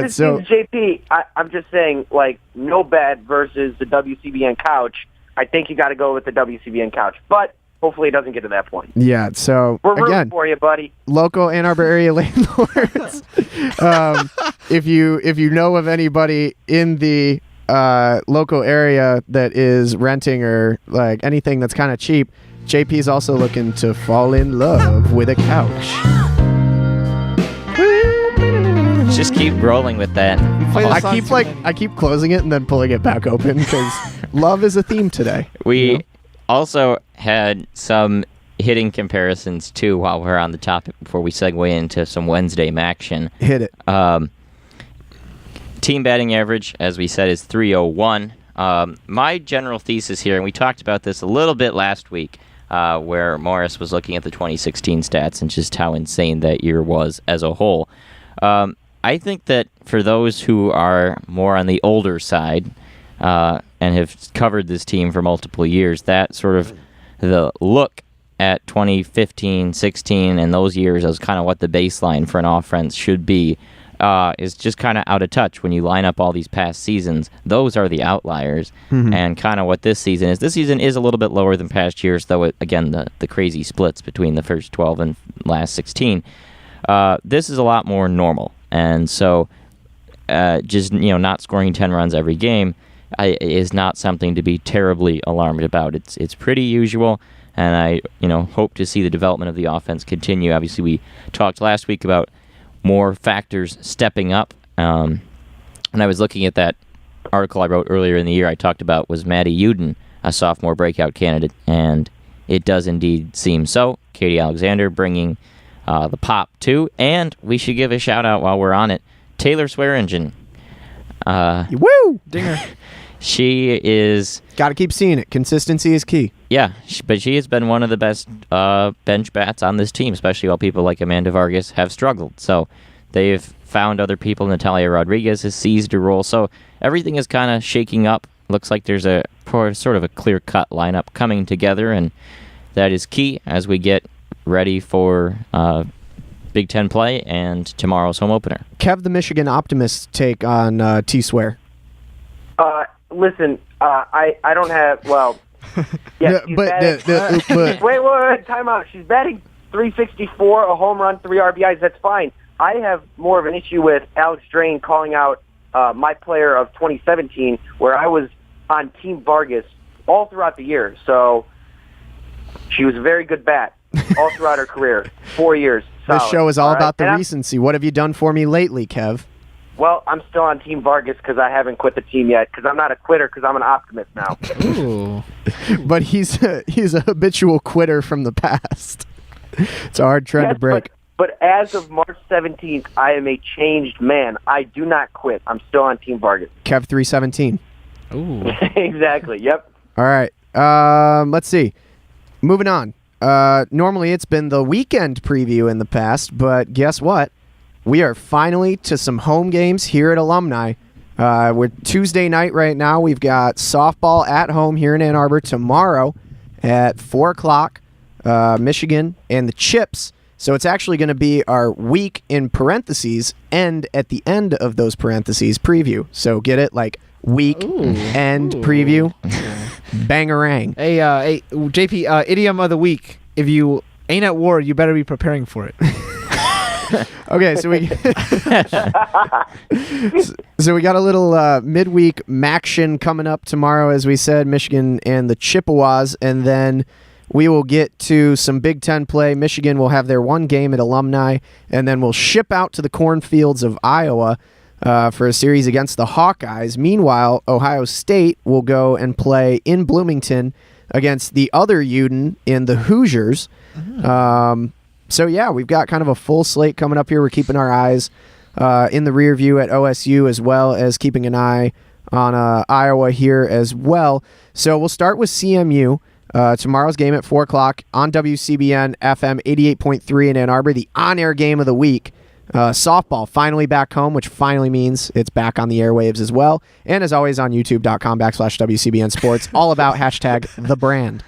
So JP, I'm just saying, no bad versus the WCBN couch. I think you got to go with the WCBN couch, but hopefully it doesn't get to that point. Yeah, so we're rooting again, for you, buddy. Local Ann Arbor area landlords. If you know of anybody in the local area that is renting or anything that's kind of cheap, JP's also looking to fall in love with a couch. Just keep rolling with that. I keep closing it and then pulling it back open because love is a theme today. We also had some hitting comparisons too while we're on the topic before we segue into some Wednesday action. Hit it. Team batting average, as we said, is .301. My general thesis here, and we talked about this a little bit last week, where Morris was looking at the 2016 stats and just how insane that year was as a whole. I think that for those who are more on the older side and have covered this team for multiple years, that sort of the look at 2015, 16, and those years as kind of what the baseline for an offense should be is just kind of out of touch when you line up all these past seasons. Those are the outliers, and kind of what this season is. This season is a little bit lower than past years, though, again, the crazy splits between the first 12 and last 16. This is a lot more normal, and so just not scoring 10 runs every game is not something to be terribly alarmed about. It's pretty usual, and I hope to see the development of the offense continue. Obviously, we talked last week about more factors stepping up. And I was looking at that article I wrote earlier in the year I talked about was Matty Uden, a sophomore breakout candidate, and it does indeed seem so. Katie Alexander bringing the pop too, and we should give a shout out while we're on it. Taylor Swearingen. Woo! Dinger. She is... Got to keep seeing it. Consistency is key. Yeah, but she has been one of the best bench bats on this team, especially while people like Amanda Vargas have struggled. So they've found other people. Natalia Rodriguez has seized a role. So everything is kind of shaking up. Looks like there's a sort of a clear-cut lineup coming together, and that is key as we get ready for Big Ten play and tomorrow's home opener. Kev, the Michigan Optimist take on T-Swear. Listen, I don't have, well, yeah, wait, time out. She's batting .364, a home run, 3 RBIs. That's fine. I have more of an issue with Alex Drain calling out my player of 2017, where I was on Team Vargas all throughout the year. So she was a very good bat all throughout her career, 4 years. Solid. This show is all about the recency. What have you done for me lately, Kev? Well, I'm still on Team Vargas because I haven't quit the team yet, because I'm not a quitter, because I'm an optimist now. Ooh. But he's a habitual quitter from the past. It's a hard trend to break. But as of March 17th, I am a changed man. I do not quit. I'm still on Team Vargas. Kev 317. Ooh. Exactly, yep. All right. Let's see. Moving on. Normally it's been the weekend preview in the past, but guess what? We are finally to some home games here at Alumni. We're Tuesday night right now. We've got softball at home here in Ann Arbor tomorrow at 4 o'clock, Michigan and the Chips. So it's actually going to be our week in parentheses and at the end of those parentheses preview. So get it? Like week end preview. Bangarang. Hey, JP, idiom of the week. If you ain't at war, you better be preparing for it. Okay, so we got a little midweek Maction coming up tomorrow, as we said, Michigan and the Chippewas, and then we will get to some Big Ten play. Michigan will have their one game at Alumni, and then we'll ship out to the cornfields of Iowa for a series against the Hawkeyes. Meanwhile, Ohio State will go and play in Bloomington against the other Uden in the Hoosiers. So, yeah, we've got kind of a full slate coming up here. We're keeping our eyes in the rear view at OSU, as well as keeping an eye on Iowa here as well. So we'll start with CMU. Tomorrow's game at 4 o'clock on WCBN FM 88.3 in Ann Arbor, the on-air game of the week. Softball finally back home, which finally means it's back on the airwaves as well. And as always on youtube.com/WCBN Sports, all about #TheBrand.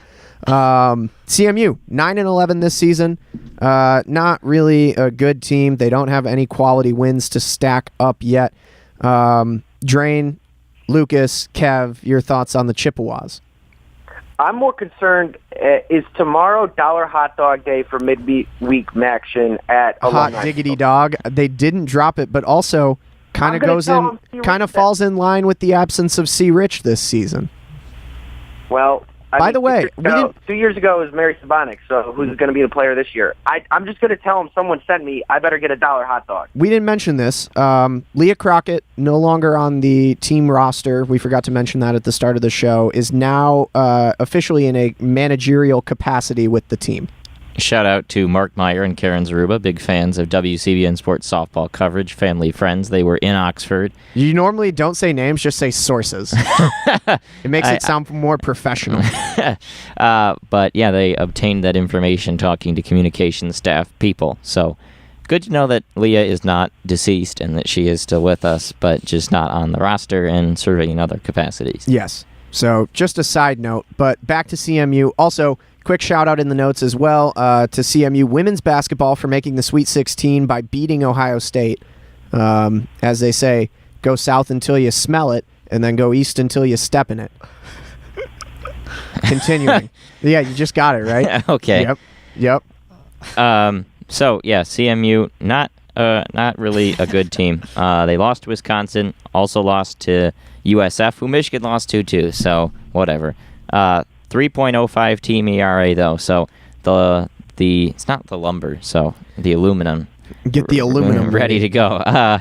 CMU 9-11 this season. Not really a good team. They don't have any quality wins to stack up yet. Drain, Lucas, Kev, your thoughts on the Chippewas? I'm more concerned, is tomorrow Dollar Hot Dog Day for midweek Maction at Alumni? Hot diggity dog. They didn't drop it, but also kind of falls in line with the absence of C. Rich this season. Well, by the way, 2 years ago it was Mary Sabonik, so who's going to be the player this year? I'm just going to tell him someone sent me, I better get a Dollar Hot Dog. We didn't mention this. Leah Crockett, no longer on the team roster, we forgot to mention that at the start of the show, is now officially in a managerial capacity with the team. Shout out to Mark Meyer and Karen Zaruba, big fans of WCBN sports softball coverage, family friends. They were in Oxford. You normally don't say names, just say sources. It makes it sound more professional. But yeah, they obtained that information talking to communications staff people. So good to know that Leah is not deceased and that she is still with us, but just not on the roster and serving in other capacities. Yes. So just a side note, but back to CMU. Also, quick shout out in the notes as well to CMU women's basketball for making the Sweet 16 by beating Ohio State. As they say, go south until you smell it, and then go east until you step in it. Continuing. Yeah, you just got it, right? Okay. Yep. So yeah, CMU not really a good team. They lost to Wisconsin, also lost to USF, who Michigan lost to too. So whatever. 3.05 team ERA though. So the it's not the lumber, so the aluminum. Get the aluminum ready to go.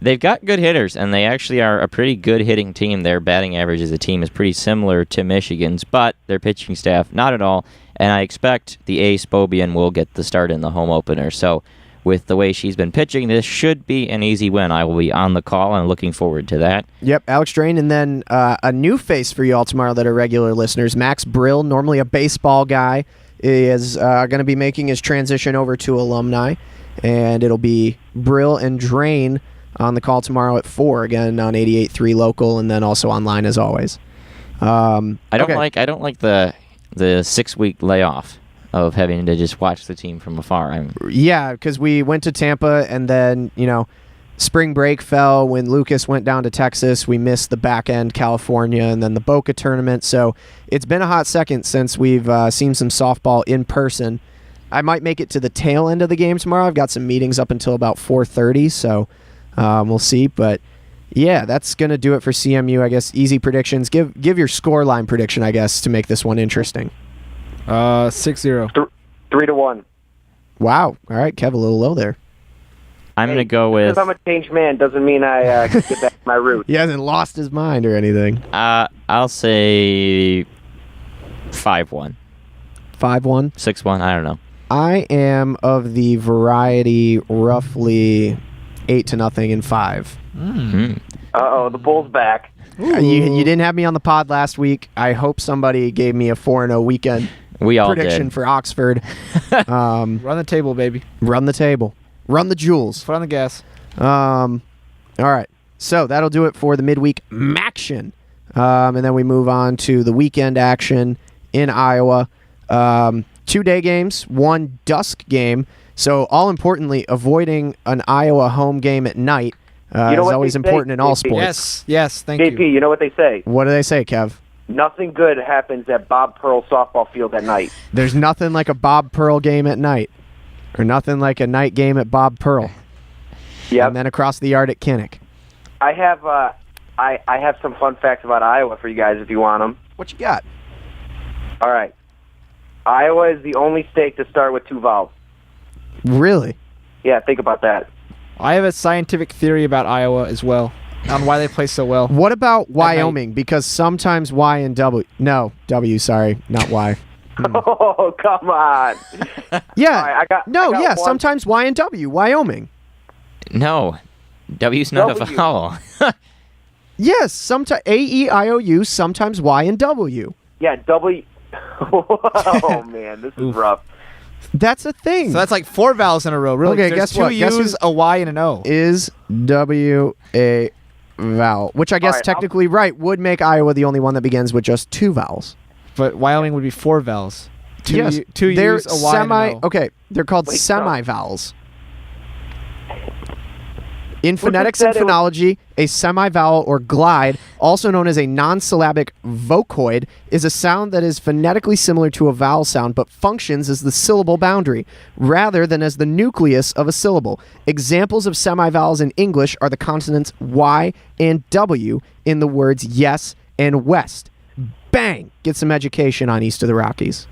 They've got good hitters, and they actually are a pretty good hitting team. Their batting average as a team is pretty similar to Michigan's, but their pitching staff, not at all. And I expect the ace, Bobian, will get the start in the home opener. So with the way she's been pitching, this should be an easy win. I will be on the call and looking forward to that. Yep, Alex Drain, and then a new face for you all tomorrow that are regular listeners. Max Brill, normally a baseball guy, is going to be making his transition over to alumni, and it'll be Brill and Drain on the call tomorrow at 4, again on 88.3 local, and then also online as always. I don't like the 6-week layoff of having to just watch the team from afar. Yeah, because we went to Tampa, and then spring break fell when Lucas went down to Texas. We missed the back end California, and then the Boca tournament. So it's been a hot second since we've seen some softball in person. I might make it to the tail end of the game tomorrow. I've got some meetings up until about 4:30, so we'll see. But yeah, that's going to do it for CMU, I guess. Easy predictions. Give your scoreline prediction, I guess, to make this one interesting. 6-0. 3-1. Wow. All right, Kev, a little low there. I'm going to go with... Because I'm a changed man doesn't mean I can get back to my roots. He hasn't lost his mind or anything. I'll say 5-1. 5-1? 6-1, I don't know. I am of the variety roughly 8-0 and 5. Uh-oh, the Bulls back. You didn't have me on the pod last week. I hope somebody gave me a 4-0 weekend We all prediction did. for Oxford. Run the table, baby. Run the table. Run the jewels. Foot on the gas. All right. So that'll do it for the midweek action. And then we move on to the weekend action in Iowa. 2 day games, 1 dusk game. So all importantly, avoiding an Iowa home game at night is always important in all sports. Yes, thank JP, you. you know what they say? What do they say, Kev? Nothing good happens at Bob Pearl softball field at night. There's nothing like a Bob Pearl game at night. Or nothing like a night game at Bob Pearl. Yep. And then across the yard at Kinnick. I have I have some fun facts about Iowa for you guys if you want them. What you got? All right. Iowa is the only state to start with 2 vowels. Really? Yeah, think about that. I have a scientific theory about Iowa as well on why they play so well. What about Wyoming? Because sometimes Y and W. No, W, sorry, not Y. Oh, come on. Yeah. All right, I got one. Sometimes Y and W. Wyoming. No. W's not a W. vowel. Yes, sometimes A-E-I-O-U, sometimes Y and W. Yeah, W. Oh, man, this is rough. That's a thing. So that's like 4 vowels in a row. Really? Okay, There's guess 2 what? Guess U's, who- a Y, and an O. Is W a vowel? Which I guess All right, technically would make Iowa the only one that begins with just 2 vowels. But Wyoming would be 4 vowels. Yes, 2 they're U's, a Y, and an O. Okay, they're called Wait, semi-vowels. In just phonetics and said it was- phonology, a semi-vowel or glide, also known as a non-syllabic vocoid, is a sound that is phonetically similar to a vowel sound but functions as the syllable boundary rather than as the nucleus of a syllable. Examples of semi-vowels in English are the consonants Y and W in the words yes and west. Bang! Get some education on East of the Rockies.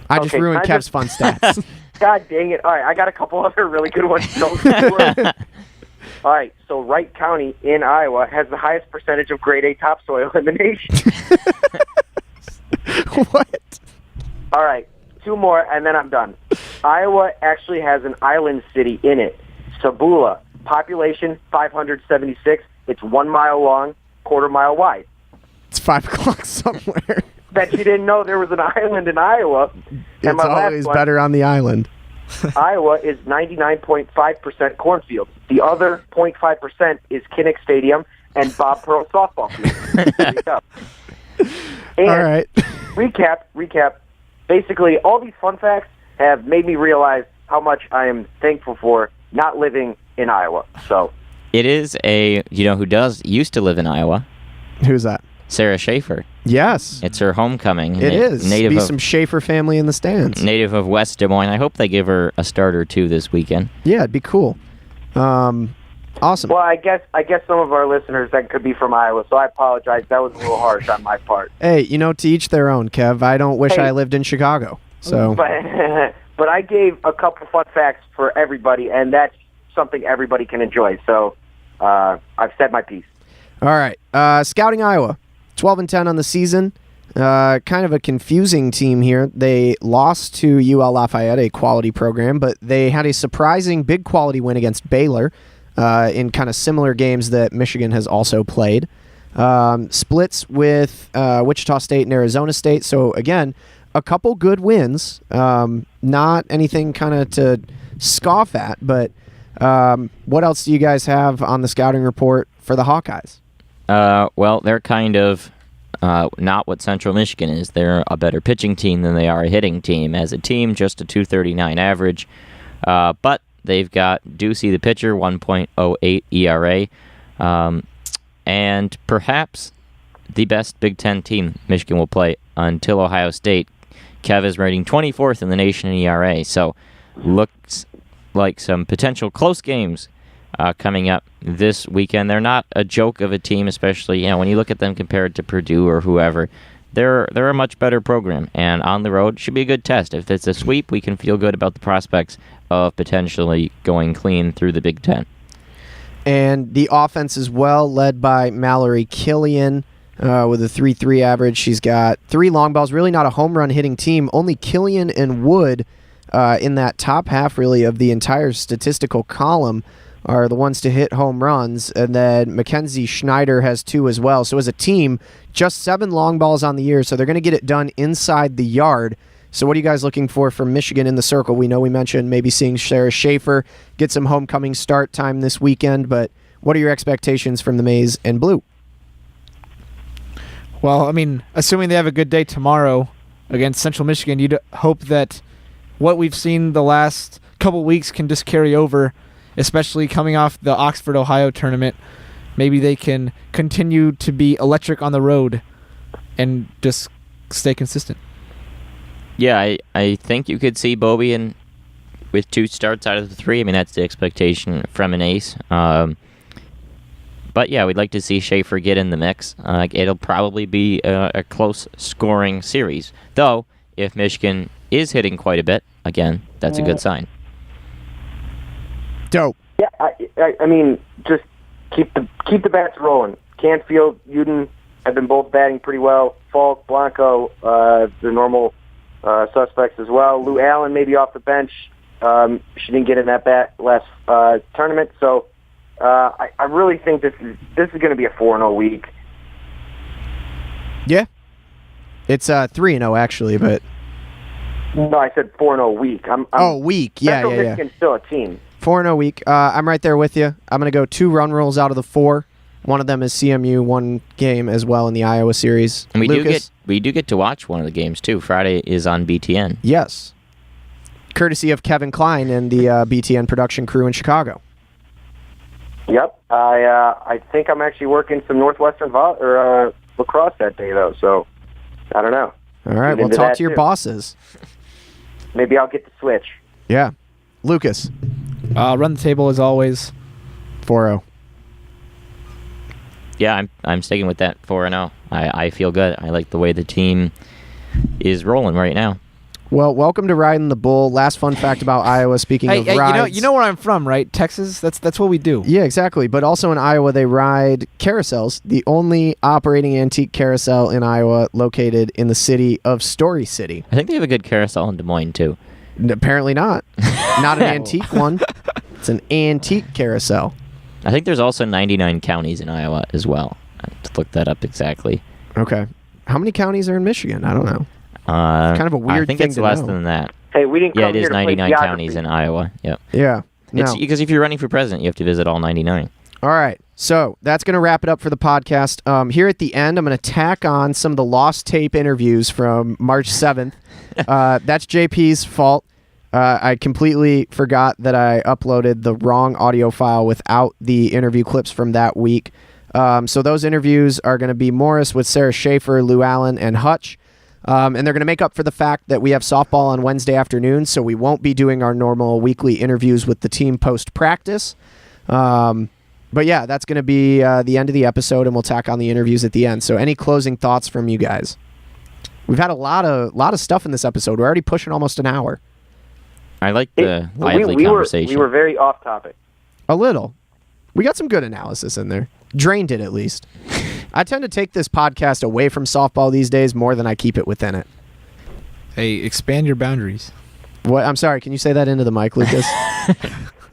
I just Okay, ruined Kev's fun stats. God dang it. All right, I got a couple other really good ones. All right, so Wright County in Iowa has the highest percentage of grade A topsoil in the nation. What? All right, 2 more, and then I'm done. Iowa actually has an island city in it, Sabula. Population 576. It's 1 mile long, quarter mile wide. It's 5 o'clock somewhere. Bet you didn't know there was an island in Iowa. It's always better on the island. Iowa is 99.5% cornfield. The other 0.5% is Kinnick Stadium and Bob Pearl softball field. There you go. And All right. recap. Basically, all these fun facts have made me realize how much I am thankful for not living in Iowa. So It is who used to live in Iowa? Who's that? Sarah Schaefer. Yes. It's her homecoming. It is. Be some Schaefer family in the stands. Native of West Des Moines. I hope they give her a start or two this weekend. Yeah, it'd be cool. Awesome. Well, I guess some of our listeners that could be from Iowa, so I apologize. That was a little harsh on my part. Hey, to each their own, Kev. I don't wish I lived in Chicago. So, but I gave a couple fun facts for everybody, and that's something everybody can enjoy. So I've said my piece. All right. Scouting Iowa, 12-10 on the season. Kind of a confusing team here. They lost to UL Lafayette, a quality program, but they had a surprising big quality win against Baylor in kind of similar games that Michigan has also played. Splits with Wichita State and Arizona State. So, again, a couple good wins. Not anything kind of to scoff at, but what else do you guys have on the scouting report for the Hawkeyes? Well, they're kind of not what Central Michigan is. They're a better pitching team than they are a hitting team. As a team, just a 2.39 average. But they've got Ducey, the pitcher, 1.08 ERA. And perhaps the best Big Ten team Michigan will play until Ohio State. Kev is rating 24th in the nation in ERA. So looks like some potential close games coming up this weekend. They're not a joke of a team, especially when you look at them compared to Purdue or whoever. They're a much better program, and on the road should be a good test. If it's a sweep, we can feel good about the prospects of potentially going clean through the Big Ten. And the offense is well led by Mallory Killian with a 3.3 average. She's got 3 long balls. Really not a home run hitting team. Only Killian and Wood in that top half, really, of the entire statistical column are the ones to hit home runs, and then Mackenzie Schneider has 2 as well. So as a team, just 7 long balls on the year, so they're going to get it done inside the yard. So what are you guys looking for from Michigan in the circle? We know we mentioned maybe seeing Sarah Schaefer get some homecoming start time this weekend, but what are your expectations from the Maize and Blue? Well, I mean, assuming they have a good day tomorrow against Central Michigan, you'd hope that what we've seen the last couple weeks can just carry over, especially coming off the Oxford, Ohio tournament. Maybe they can continue to be electric on the road and just stay consistent. Yeah, I think you could see Bobby with 2 starts out of the 3. I mean, that's the expectation from an ace. But, yeah, we'd like to see Schaefer get in the mix. It'll probably be a close scoring series. Though, if Michigan is hitting quite a bit, again, that's a good sign. Dope. Yeah, I mean, just keep the bats rolling. Canfield, Uden have been both batting pretty well. Falk, Blanco, the normal suspects as well. Lou Allen maybe off the bench. She didn't get in that bat last tournament, so I really think this is going to be a 4-0 week. Yeah. It's 3-0 actually, but no, I said 4-0 week. Week. Yeah. Michigan's still a team. 4-0 week. I'm right there with you. I'm going to go 2 run rules out of the 4. One of them is CMU, 1 game as well in the Iowa series. And Lucas? we do get to watch one of the games, too. Friday is on BTN. Yes. Courtesy of Kevin Klein and the BTN production crew in Chicago. Yep. I think I'm actually working some Northwestern lacrosse that day, though, so I don't know. All right, well, talk to your bosses. Maybe I'll get the switch. Yeah. Lucas? Run the table as always. 4-0. Yeah, I'm sticking with that 4-0. I feel good. I like the way the team is rolling right now. Well, welcome to Riding the Bull. Last fun fact about Iowa, speaking of rides. You know where I'm from, right? Texas? That's what we do. Yeah, exactly. But also in Iowa, they ride carousels, the only operating antique carousel in Iowa located in the city of Story City. I think they have a good carousel in Des Moines, too. Apparently not. Not an antique one. It's an antique carousel. I think there's also 99 counties in Iowa as well. I have to look that up exactly. Okay. How many counties are in Michigan? I don't know. It's kind of a weird I think thing it's to less know. than that. Hey, we didn't Yeah, come it is here to play 99 geography. counties in Iowa. Yep. Yeah. It's No. because if you're running for president, you have to visit all 99. All right. So that's going to wrap it up for the podcast. Here at the end, I'm going to tack on some of the lost tape interviews from March 7th. That's JP's fault. I completely forgot that I uploaded the wrong audio file without the interview clips from that week. So those interviews are going to be Morris with Sarah Schaefer, Lou Allen, and Hutch. And they're going to make up for the fact that we have softball on Wednesday afternoon, so we won't be doing our normal weekly interviews with the team post-practice. But yeah, that's going to be the end of the episode, and we'll tack on the interviews at the end. So any closing thoughts from you guys? We've had a lot of stuff in this episode. We're already pushing almost an hour. I like the lively we conversation. were very off topic. A little. We got some good analysis in there. Drained it, at least. I tend to take this podcast away from softball these days more than I keep it within it. Hey, expand your boundaries. What? I'm sorry. Can you say that into the mic, Lucas?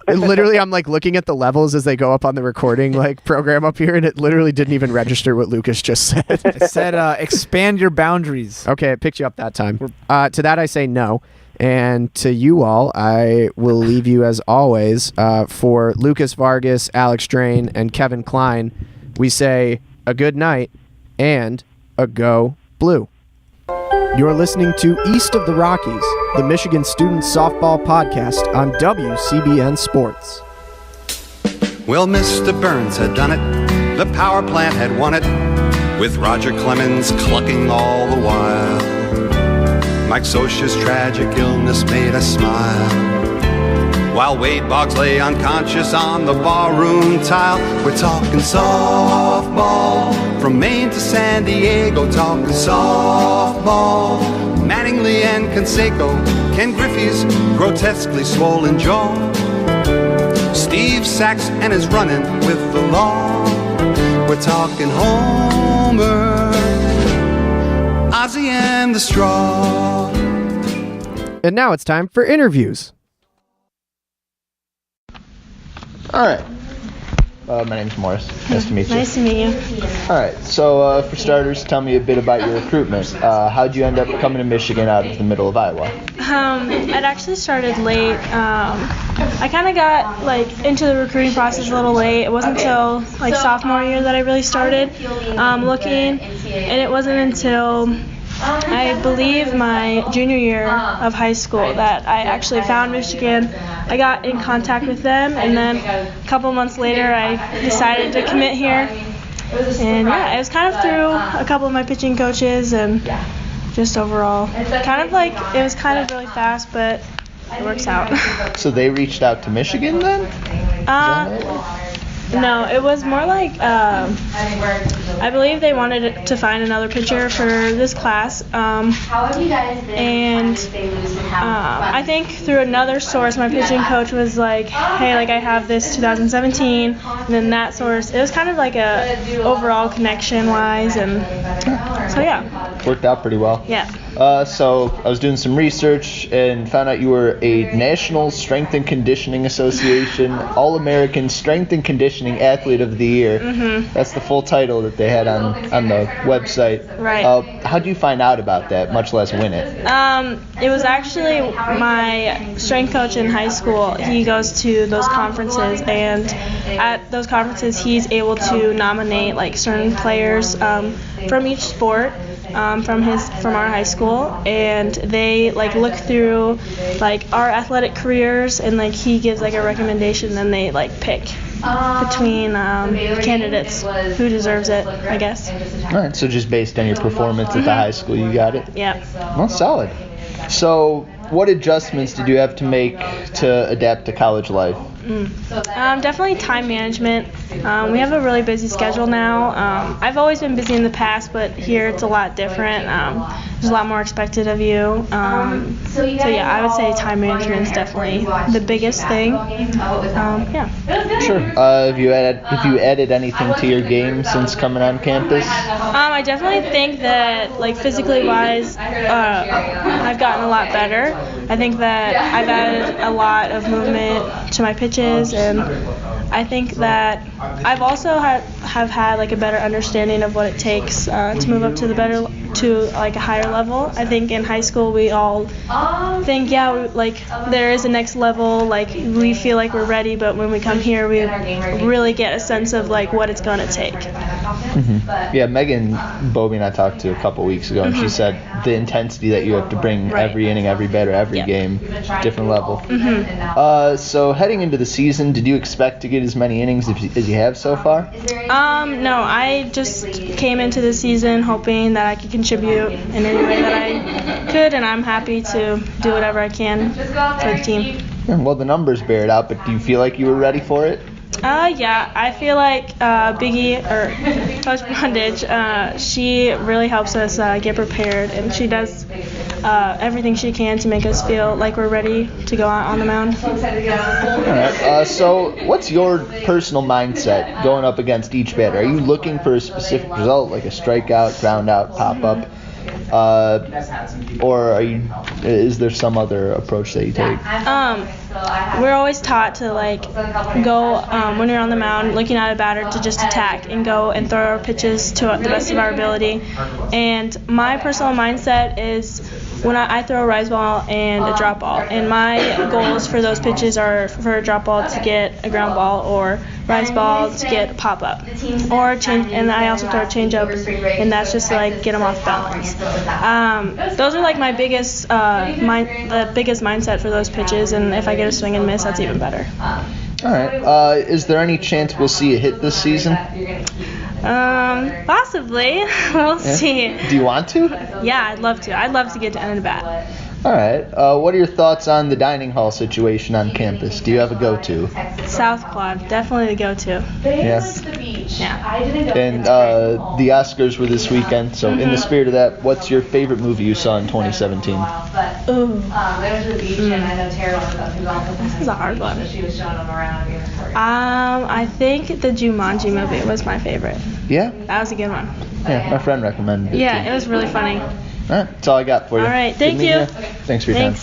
Literally, I'm like looking at the levels as they go up on the recording program up here, and it literally didn't even register what Lucas just said. I said expand your boundaries. Okay, it picked you up that time. To that I say no. And to you all, I will leave you as always. For Lucas Vargas, Alex Drain, and Kevin Klein, we say a good night and a go blue. You're listening to East of the Rockies, the Michigan Student Softball Podcast on WCBN Sports. Well, Mr. Burns had done it, the power plant had won it, with Roger Clemens clucking all the while. Mike Scioscia's tragic illness made us smile, while Wade Boggs lay unconscious on the barroom tile. We're talking softball, from Maine to San Diego, talking softball. Mattingly and Canseco, Ken Griffey's grotesquely swollen jaw, Steve Sachs and his running with the law. We're talking Homer, Ozzie and the Straw. And now it's time for interviews. All right. My name's Morris. Nice to meet you. Nice to meet you. All right. So, for starters, tell me a bit about your recruitment. How'd you end up coming to Michigan out of the middle of Iowa? I'd actually started late. I kind of got into the recruiting process a little late. It wasn't until sophomore year that I really started looking, and it wasn't until I believe my junior year of high school that I actually found Michigan. I got in contact with them, and then a couple months later I decided to commit here. And yeah, it was kind of through a couple of my pitching coaches, and just overall, it was kind of really fast, but it works out. So they reached out to Michigan then? No, it was more I believe they wanted to find another pitcher for this class. And I think through another source, my pitching coach was like, hey, I have this 2017, and then that source, it was kind of a overall connection-wise, and so yeah. Worked out pretty well. Yeah. So I was doing some research and found out you were a National Strength and Conditioning Association All-American Strength and Conditioning Athlete of the Year. Mm-hmm. That's the full title that they had on the website. Right. How'd you find out about that, much less win it? It was actually my strength coach in high school. He goes to those conferences, and at those conferences he's able to nominate certain players from each sport. From our high school, and they look through our athletic careers, and he gives a recommendation, and they pick between candidates who deserves it, I guess. All right, so just based on your performance at the high school, you got it? Yeah. Well, solid. So what adjustments did you have to make to adapt to college life? Definitely time management. We have a really busy schedule now. I've always been busy in the past, but here it's a lot different. There's a lot more expected of you. So yeah, I would say time management is definitely the biggest thing. Yeah. Sure. Have you added anything to your game since coming on campus? I definitely think that, like, physically wise, I've gotten a lot better. I think that I've added a lot of movement to my pitches, and I think that I've also have had like a better understanding of what it takes to move up to like a higher level. I think in high school we all think, there is a next level, like we feel like we're ready, but when we come here we really get a sense of like what it's going to take. Mm-hmm. Yeah, Megan Bobby and I talked to a couple weeks ago, and she said the intensity that you have to bring every inning, every batter, every game, different level. So heading into the season, did you expect to get as many innings as you have so far? No, I just came into the season hoping that I could contribute in any way that I could, and I'm happy to do whatever I can for the team. Well, the numbers bear it out, but do you feel like you were ready for it? Yeah, I feel like Biggie, or Coach Brundage, she really helps us get prepared, and she does everything she can to make us feel like we're ready to go out on the mound. All right. So what's your personal mindset going up against each batter? Are you looking for a specific result, like a strikeout, ground out, pop up? Or is there some other approach that you take? We're always taught to go when you're on the mound looking at a batter to just attack and go and throw our pitches to the best of our ability. And my personal mindset is when I throw a rise ball and a drop ball, and my goals for those pitches are for a drop ball to get a ground ball, or rise ball to get a pop up, or change. And I also throw a change up, and that's just get them off balance. Those are my biggest the biggest mindset for those pitches, and if I get a swing and miss, that's even better. All right. Is there any chance we'll see a hit this season? Possibly. We'll see. Do you want to? Yeah, I'd love to. I'd love to get to end at bat. All right. What are your thoughts on the dining hall situation on campus? Do you have a go-to? South Quad, definitely the go-to. Yeah. And the Oscars were this weekend, so in the spirit of that, what's your favorite movie you saw in 2017? Ooh. This is a hard one. I think the Jumanji movie was my favorite. Yeah? That was a good one. Yeah, my friend recommended it. Yeah, too. it was really funny. All right, that's all I got for you. All right, thank you. Thanks for your time.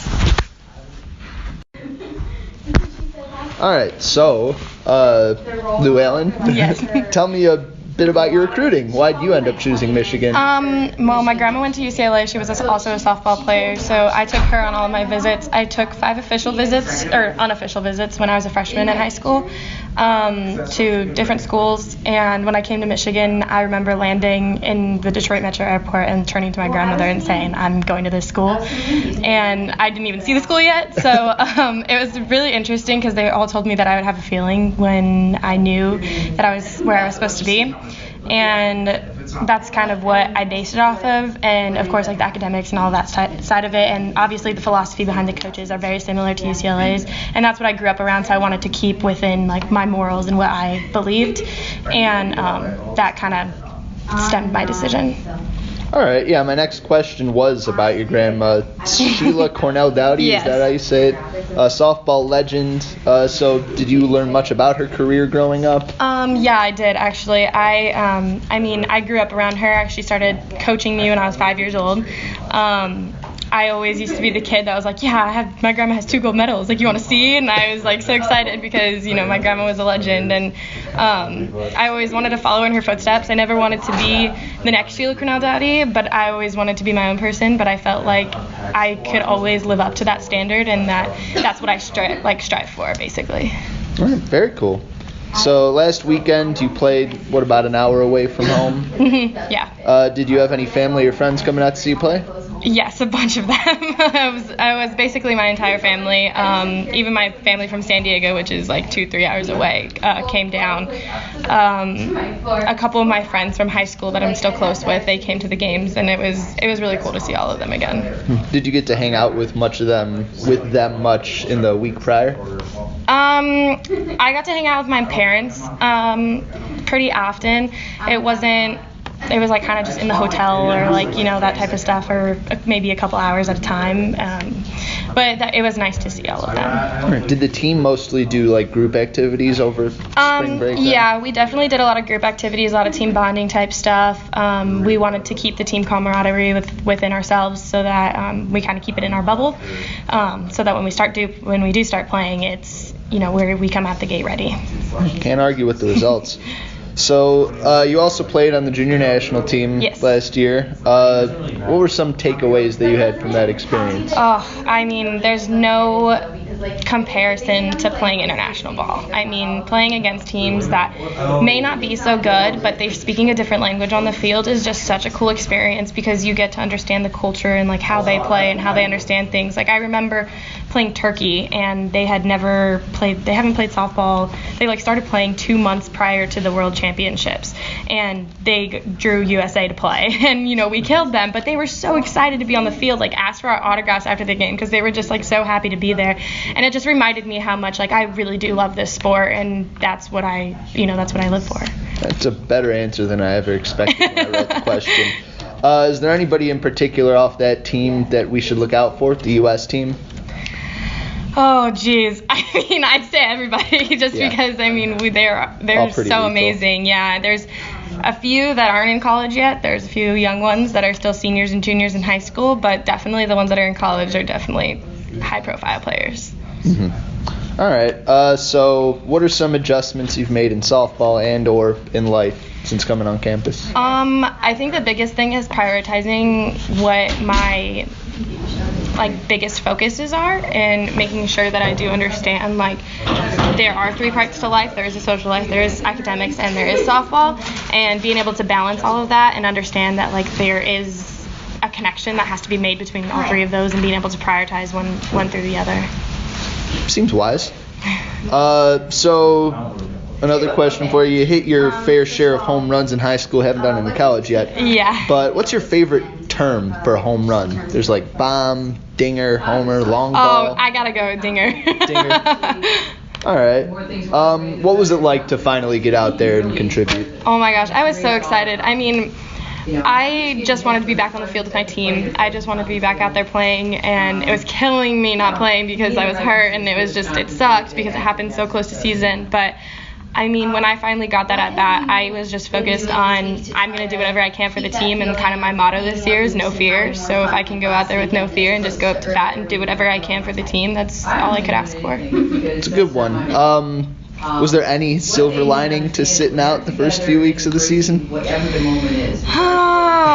All right, so, Lou Allen, yes. Tell me a bit about your recruiting. Why did you end up choosing Michigan? Well, my grandma went to UCLA. She was also a softball player, so I took her on all of my visits. I took 5 official visits, or unofficial visits, when I was a freshman in high school, to different schools. And when I came to Michigan, I remember landing in the Detroit Metro Airport and turning to my grandmother and saying, I'm going to this school. And I didn't even see the school yet, so it was really interesting because they all told me that I would have a feeling when I knew that I was where I was supposed to be. And that's kind of what I based it off of, and of course the academics and all that side of it, and obviously the philosophy behind the coaches are very similar to UCLA's, and that's what I grew up around, so I wanted to keep within my morals and what I believed, and that kind of stemmed my decision. All right, yeah, my next question was about your grandma, Sheila Cornell Dowdy. Yes. Is that how you say it? Softball legend. So did you learn much about her career growing up? Yeah, I did, actually. I grew up around her. She started coaching me when I was 5 years old. I always used to be the kid that was like, yeah, my grandma has 2 gold medals. You want to see? And I was so excited because, my grandma was a legend. And I always wanted to follow in her footsteps. I never wanted to be the next Sheila Cornell Dowdy, but I always wanted to be my own person. But I felt like I could always live up to that standard, and that's what I strive for, basically. All right, very cool. So last weekend you played, about an hour away from home? Yeah. Did you have any family or friends coming out to see you play? Yes. Yes, a bunch of them. I was basically my entire family. Even my family from San Diego, which is like 2-3 hours away, came down. A couple of my friends from high school that I'm still close with, they came to the games, and it was really cool to see all of them again. Did you get to hang out with them much in the week prior? I got to hang out with my parents pretty often. It was like kind of just in the hotel or like, you know, that type of stuff, or maybe a couple hours at a time. But it was nice to see all of them. Did the team mostly do like group activities over spring break? Yeah, we definitely did a lot of group activities, a lot of team bonding type stuff. We wanted to keep the team camaraderie within ourselves so that we kind of keep it in our bubble, so that when we do start playing, it's, you know, where we come out the gate ready. Can't argue with the results. So you also played on the junior national team last year. What were some takeaways that you had from that experience? Oh, I mean, there's no comparison to playing international ball. I mean, playing against teams that may not be so good, but they're speaking a different language on the field is just such a cool experience, because you get to understand the culture and like how they play and how they understand things. Like I remember playing Turkey, and they haven't played softball. They like started playing 2 months prior to the World Championships, and they drew USA to play, and you know, we killed them, but they were so excited to be on the field, like asked for our autographs after the game because they were just like so happy to be there. And it just reminded me how much like I really do love this sport, and that's what I live for. That's a better answer than I ever expected when I wrote the question. Is there anybody in particular off that team that we should look out for, the U.S. team? Oh, geez. I mean, I'd say everybody, just because, I mean, they're so lethal. Amazing. Yeah, there's a few that aren't in college yet. There's a few young ones that are still seniors and juniors in high school, but definitely the ones that are in college are definitely high-profile players. Mm-hmm. All right. So what are some adjustments you've made in softball and or in life since coming on campus? I think the biggest thing is prioritizing what my biggest focuses are, and making sure that I do understand there are 3 parts to life. There is a social life, there is academics, and there is softball, and being able to balance all of that and understand that there is a connection that has to be made between all 3 of those, and being able to prioritize one through the other. Seems wise. So another question for you. You hit your fair share of home runs in high school, haven't done it in college yet. Yeah. But what's your favorite term for a home run? There's like bomb, dinger, homer, long ball. Oh, I gotta go with dinger. Dinger. All right. What was it like to finally get out there and contribute? Oh my gosh, I was so excited. I mean, I just wanted to be back on the field with my team. I just wanted to be back out there playing, and it was killing me not playing because I was hurt, and it sucked because it happened so close to season. But I mean, when I finally got that at bat, I was just focused on I'm going to do whatever I can for the team, and kind of my motto this year is no fear. So if I can go out there with no fear and just go up to bat and do whatever I can for the team, that's all I could ask for. It's a good one. Was there any silver lining to sitting out the first few weeks of the season?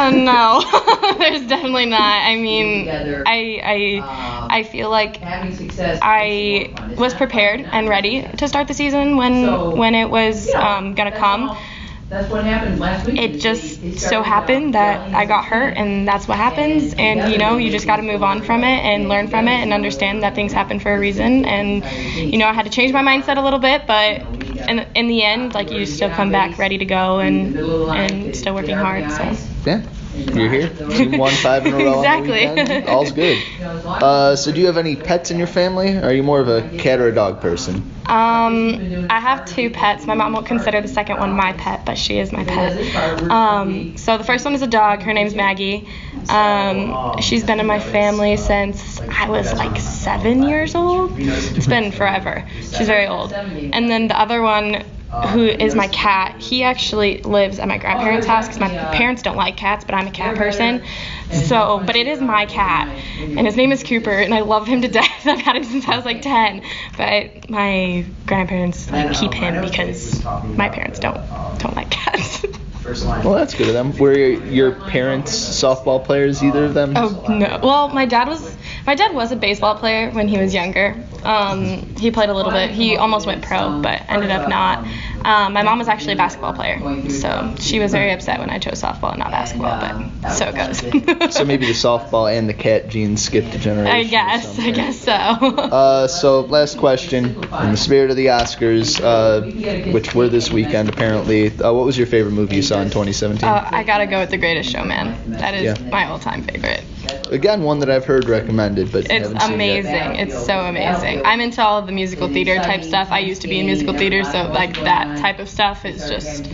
No, there's definitely not. I mean, I feel like I was prepared and ready to start the season when it was gonna come. That's what happened last week. It just so happened that I got hurt, and that's what happens. And you just got to move on from it and learn from it and understand that things happen for a reason. And I had to change my mindset a little bit, but in the end, you still come back ready to go and still working hard. So. Yeah. You're here. You won 5 in a row. Exactly. On the weekend. All's good. So do you have any pets in your family? Or are you more of a cat or a dog person? I have 2 pets. My mom won't consider the second one my pet, but she is my pet. So the first one is a dog. Her name's Maggie. She's been in my family since I was 7 years old. It's been forever. She's very old. And then the other one, who is my cat, he actually lives at my grandparents' house because my parents don't like cats, but I'm a cat person. But it is my cat, and his name is Cooper, and I love him to death. I've had him since I was 10, but my grandparents keep him because my parents don't like cats. Well, that's good of them. Were your parents softball players, either of them? Oh, no. Well, my dad was a baseball player when he was younger. He played a little bit. He almost went pro, but ended up not. My mom was actually a basketball player, so she was very upset when I chose softball and not basketball, but so it goes. So maybe the softball and the cat genes skipped a generation. I guess so. So last question, in the spirit of the Oscars, which were this weekend apparently, what was your favorite movie you saw in 2017? I gotta go with The Greatest Showman. That is my all-time favorite. Again, one that I've heard recommended, but it's haven't seen amazing. Yet. It's so amazing. I'm into all of the musical theater type stuff. I used to be in musical theater, so like that type of stuff is just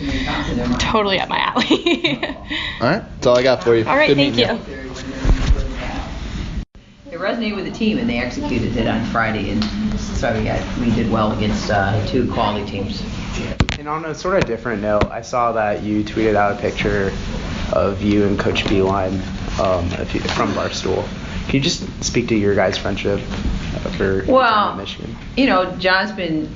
totally up my alley. All right, that's all I got for you. All right, thank you. It resonated with the team, and they executed it on Friday, and so we did well against two quality teams. And on a sort of different note, I saw that you tweeted out a picture of you and Coach Beeline from Barstool. Can you just speak to your guys' friendship for Michigan? You know, John's been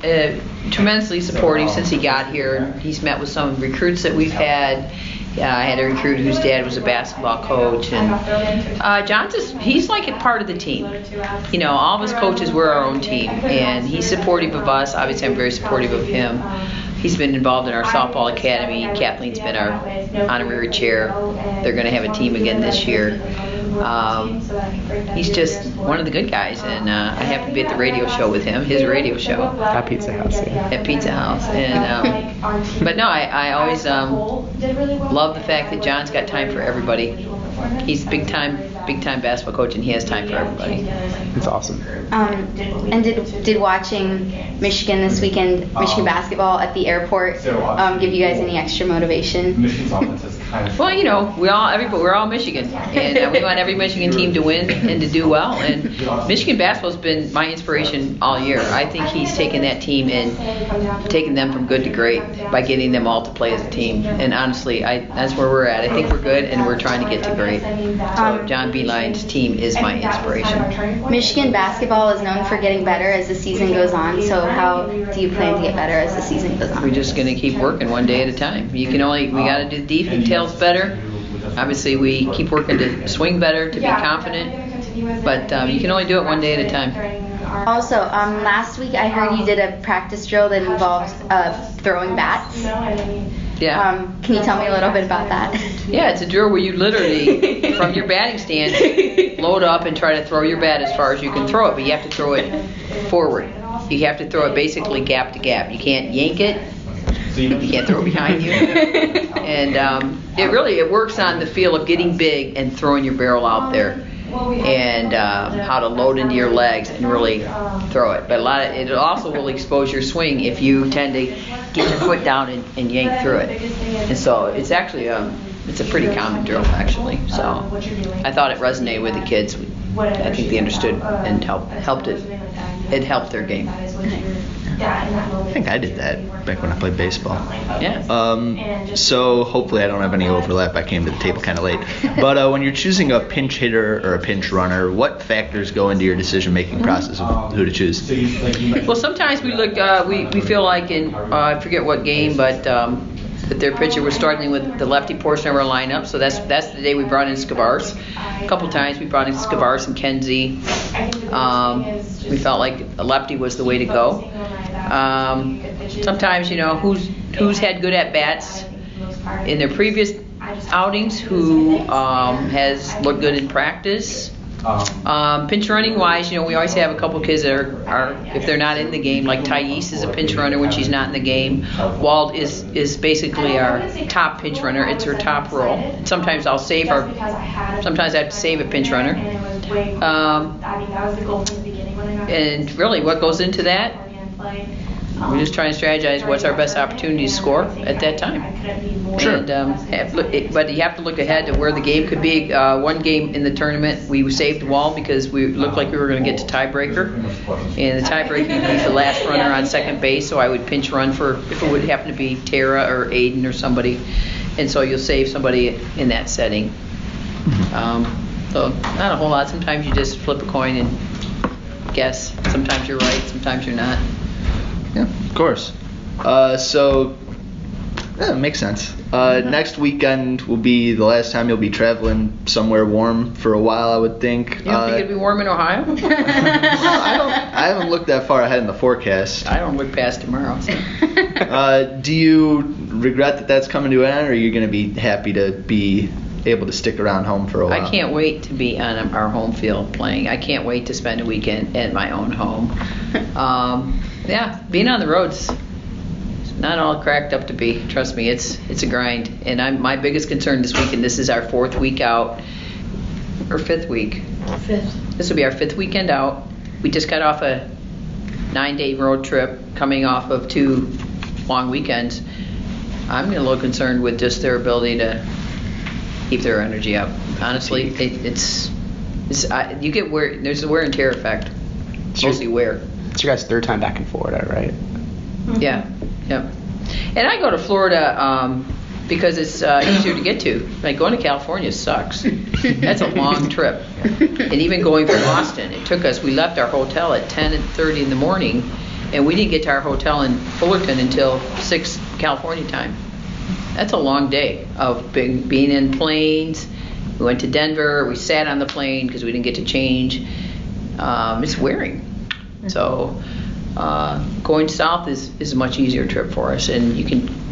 tremendously supportive since he got here. He's met with some recruits that we've had. I had a recruit whose dad was a basketball coach, and John's he's like a part of the team. You know, all of his coaches, we're our own team, and he's supportive of us. Obviously, I'm very supportive of him. He's been involved in our softball academy. Kathleen's been our honorary chair. They're going to have a team again this year. He's just one of the good guys, and I happen to be at the radio show with him, his radio show. At Pizza House, yeah. At Pizza House. And, but no, I always love the fact that John's got time for everybody. He's big time basketball coach, and he has time for everybody. It's awesome. And did watching Michigan this weekend, Michigan basketball at the airport, give you guys any extra motivation? Well, you know, we're all Michigan, and we want every Michigan team to win and to do well. And Michigan basketball's been my inspiration all year. I think he's taken that team and taken them from good to great by getting them all to play as a team. And honestly, that's where we're at. I think we're good, and we're trying to get to great. So John Beeline's team is my inspiration. Michigan basketball is known for getting better as the season goes on. So how do you plan to get better as the season goes on? We're just going to keep working one day at a time. We got to do the details better. Obviously, we keep working to swing better, to be confident. But you can only do it one day at a time. Also, last week I heard you did a practice drill that involved throwing bats. Yeah. Can you tell me a little bit about that? Yeah, it's a drill where you literally, from your batting stand, load up and try to throw your bat as far as you can throw it, but you have to throw it forward. You have to throw it basically gap to gap. You can't yank it. You can't throw it behind you. And it works on the feel of getting big and throwing your barrel out there, and how to load into your legs and really throw it. But it also will expose your swing if you tend to get your foot down and yank through it. And so it's actually it's a pretty common drill actually. So I thought it resonated with the kids. I think they understood and helped it. It helped their game. I think I did that back when I played baseball. Yeah. So hopefully I don't have any overlap. I came to the table kind of late. But when you're choosing a pinch hitter or a pinch runner, what factors go into your decision-making process of who to choose? Well, sometimes we look. We feel like in I forget what game, but that their pitcher was starting with the lefty portion of our lineup. So that's the day we brought in Scavars. A couple times we brought in Scavars and Kenzie. We felt like a lefty was the way to go. Sometimes, you know, who's had good at bats in their previous outings, who has looked good in practice. Pinch running wise, you know, we always have a couple kids that are if they're not in the game, like Thais is a pinch runner when she's not in the game. Wald is basically our top pinch runner. It's her top role. Sometimes I'll save her. Sometimes I have to save a pinch runner. And really, what goes into that? We're just trying to strategize what's our best opportunity to score at that time. Sure. And, but you have to look ahead to where the game could be. One game in the tournament, we saved Wall because we looked like we were going to get to tiebreaker. And the tiebreaker would be the last runner on second base, so I would pinch run for if it would happen to be Tara or Aiden or somebody. And so you'll save somebody in that setting. So not a whole lot. Sometimes you just flip a coin and guess. Sometimes you're right, sometimes you're not. Yeah, of course. So Yeah, makes sense. Next weekend will be the last time you'll be traveling somewhere warm for a while, I would think. You don't think it'd be warm in Ohio? I haven't looked that far ahead in the forecast. I don't look past tomorrow. So. Do you regret that that's coming to an end, or are you going to be happy to be able to stick around home for a while? I can't wait to be on our home field playing. I can't wait to spend a weekend at my own home. Yeah, being on the road's not all cracked up to be. Trust me, it's a grind. And my biggest concern this weekend, this is our 4th week out, or 5th week. 5th. This will be our 5th weekend out. We just got off a 9-day road trip, coming off of 2 long weekends. I'm a little concerned with just their ability to keep their energy up. Honestly, you get wear. There's a wear and tear effect. Mostly wear. It's your guys' 3rd time back in Florida, right? Mm-hmm. Yeah. And I go to Florida because it's easier to get to. Like going to California sucks. That's a long trip. And even going from Boston, we left our hotel at 10:30 in the morning, and we didn't get to our hotel in Fullerton until 6 California time. That's a long day of being in planes. We went to Denver. We sat on the plane because we didn't get to change. It's wearing. So going south is a much easier trip for us, and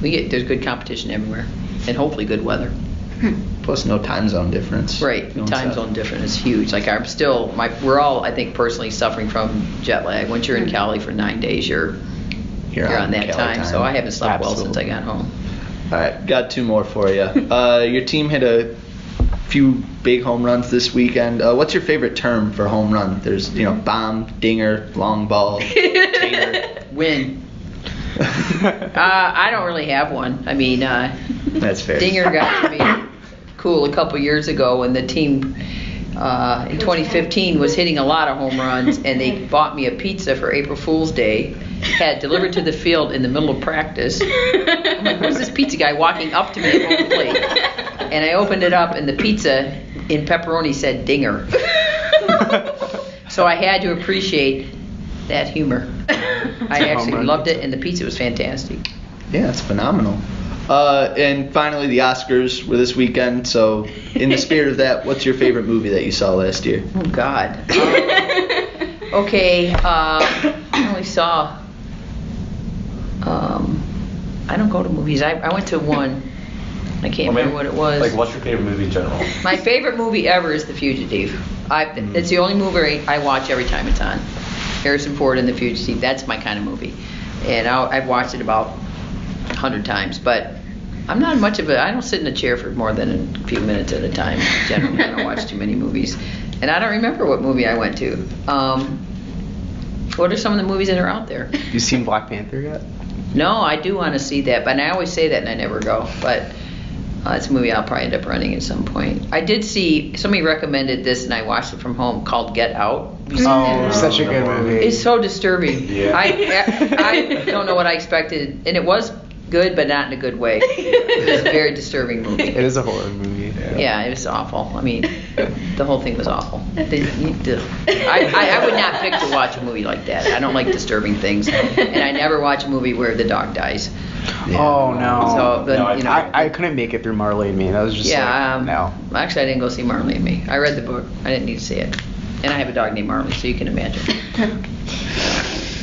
there's good competition everywhere, and hopefully good weather. Plus no time zone difference. Right, time zone difference is huge. Like we're all, I think, personally suffering from jet lag. Once you're in Cali for 9 days, you're on that time. So I haven't slept well since I got home. All right, got 2 more for you. Your team hit a few big home runs this weekend. What's your favorite term for home run? There's, bomb, dinger, long ball, tater. Win. I don't really have one. I mean, that's fair. Dinger got to be cool a couple years ago when the team in 2015 was hitting a lot of home runs, and they bought me a pizza for April Fool's Day, had delivered to the field in the middle of practice. I'm like, who's this pizza guy walking up to me at home plate? And I opened it up, and the pizza in pepperoni said Dinger. So I had to appreciate that humor. I actually loved it, and the pizza was fantastic. Yeah, it's phenomenal. And finally, the Oscars were this weekend. So, in the spirit of that, what's your favorite movie that you saw last year? Oh, God. Okay, I only saw... I don't go to movies. I went to one. I can't remember what it was. Like, what's your favorite movie in general? My favorite movie ever is The Fugitive. It's the only movie I watch every time it's on. Harrison Ford and The Fugitive. That's my kind of movie. And I've watched it about 100 times. But I'm not much of I don't sit in a chair for more than a few minutes at a time. Generally, I don't watch too many movies. And I don't remember what movie I went to. What are some of the movies that are out there? You seen Black Panther yet? No, I do want to see that, but I always say that and I never go. But it's a movie I'll probably end up running at some point. I did see, somebody recommended this and I watched it from home, called Get Out. Such a good movie. It's so disturbing. Yeah. I don't know what I expected, and it was good, but not in a good way. It was a very disturbing movie. It is a horror movie. Yeah, it was awful. I mean, the whole thing was awful. I would not pick to watch a movie like that. I don't like disturbing things, and I never watch a movie where the dog dies. Yeah. Oh no! So, but, I couldn't make it through Marley and Me. That was just no. Actually, I didn't go see Marley and Me. I read the book. I didn't need to see it. And I have a dog named Marley, so you can imagine.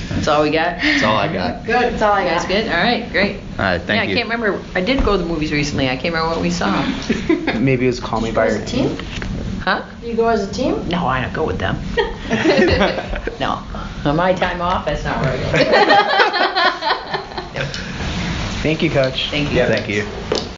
That's all we got? That's all I got. Good. That's all I got. That's good? All right, great. All right, thank you. I can't remember. I did go to the movies recently. I can't remember what we saw. Maybe it was Call Me By Your Name. Huh? You go as a team? No, I don't go with them. No. On my time off, that's not where I go. Thank you, Coach. Thank you. Thank you.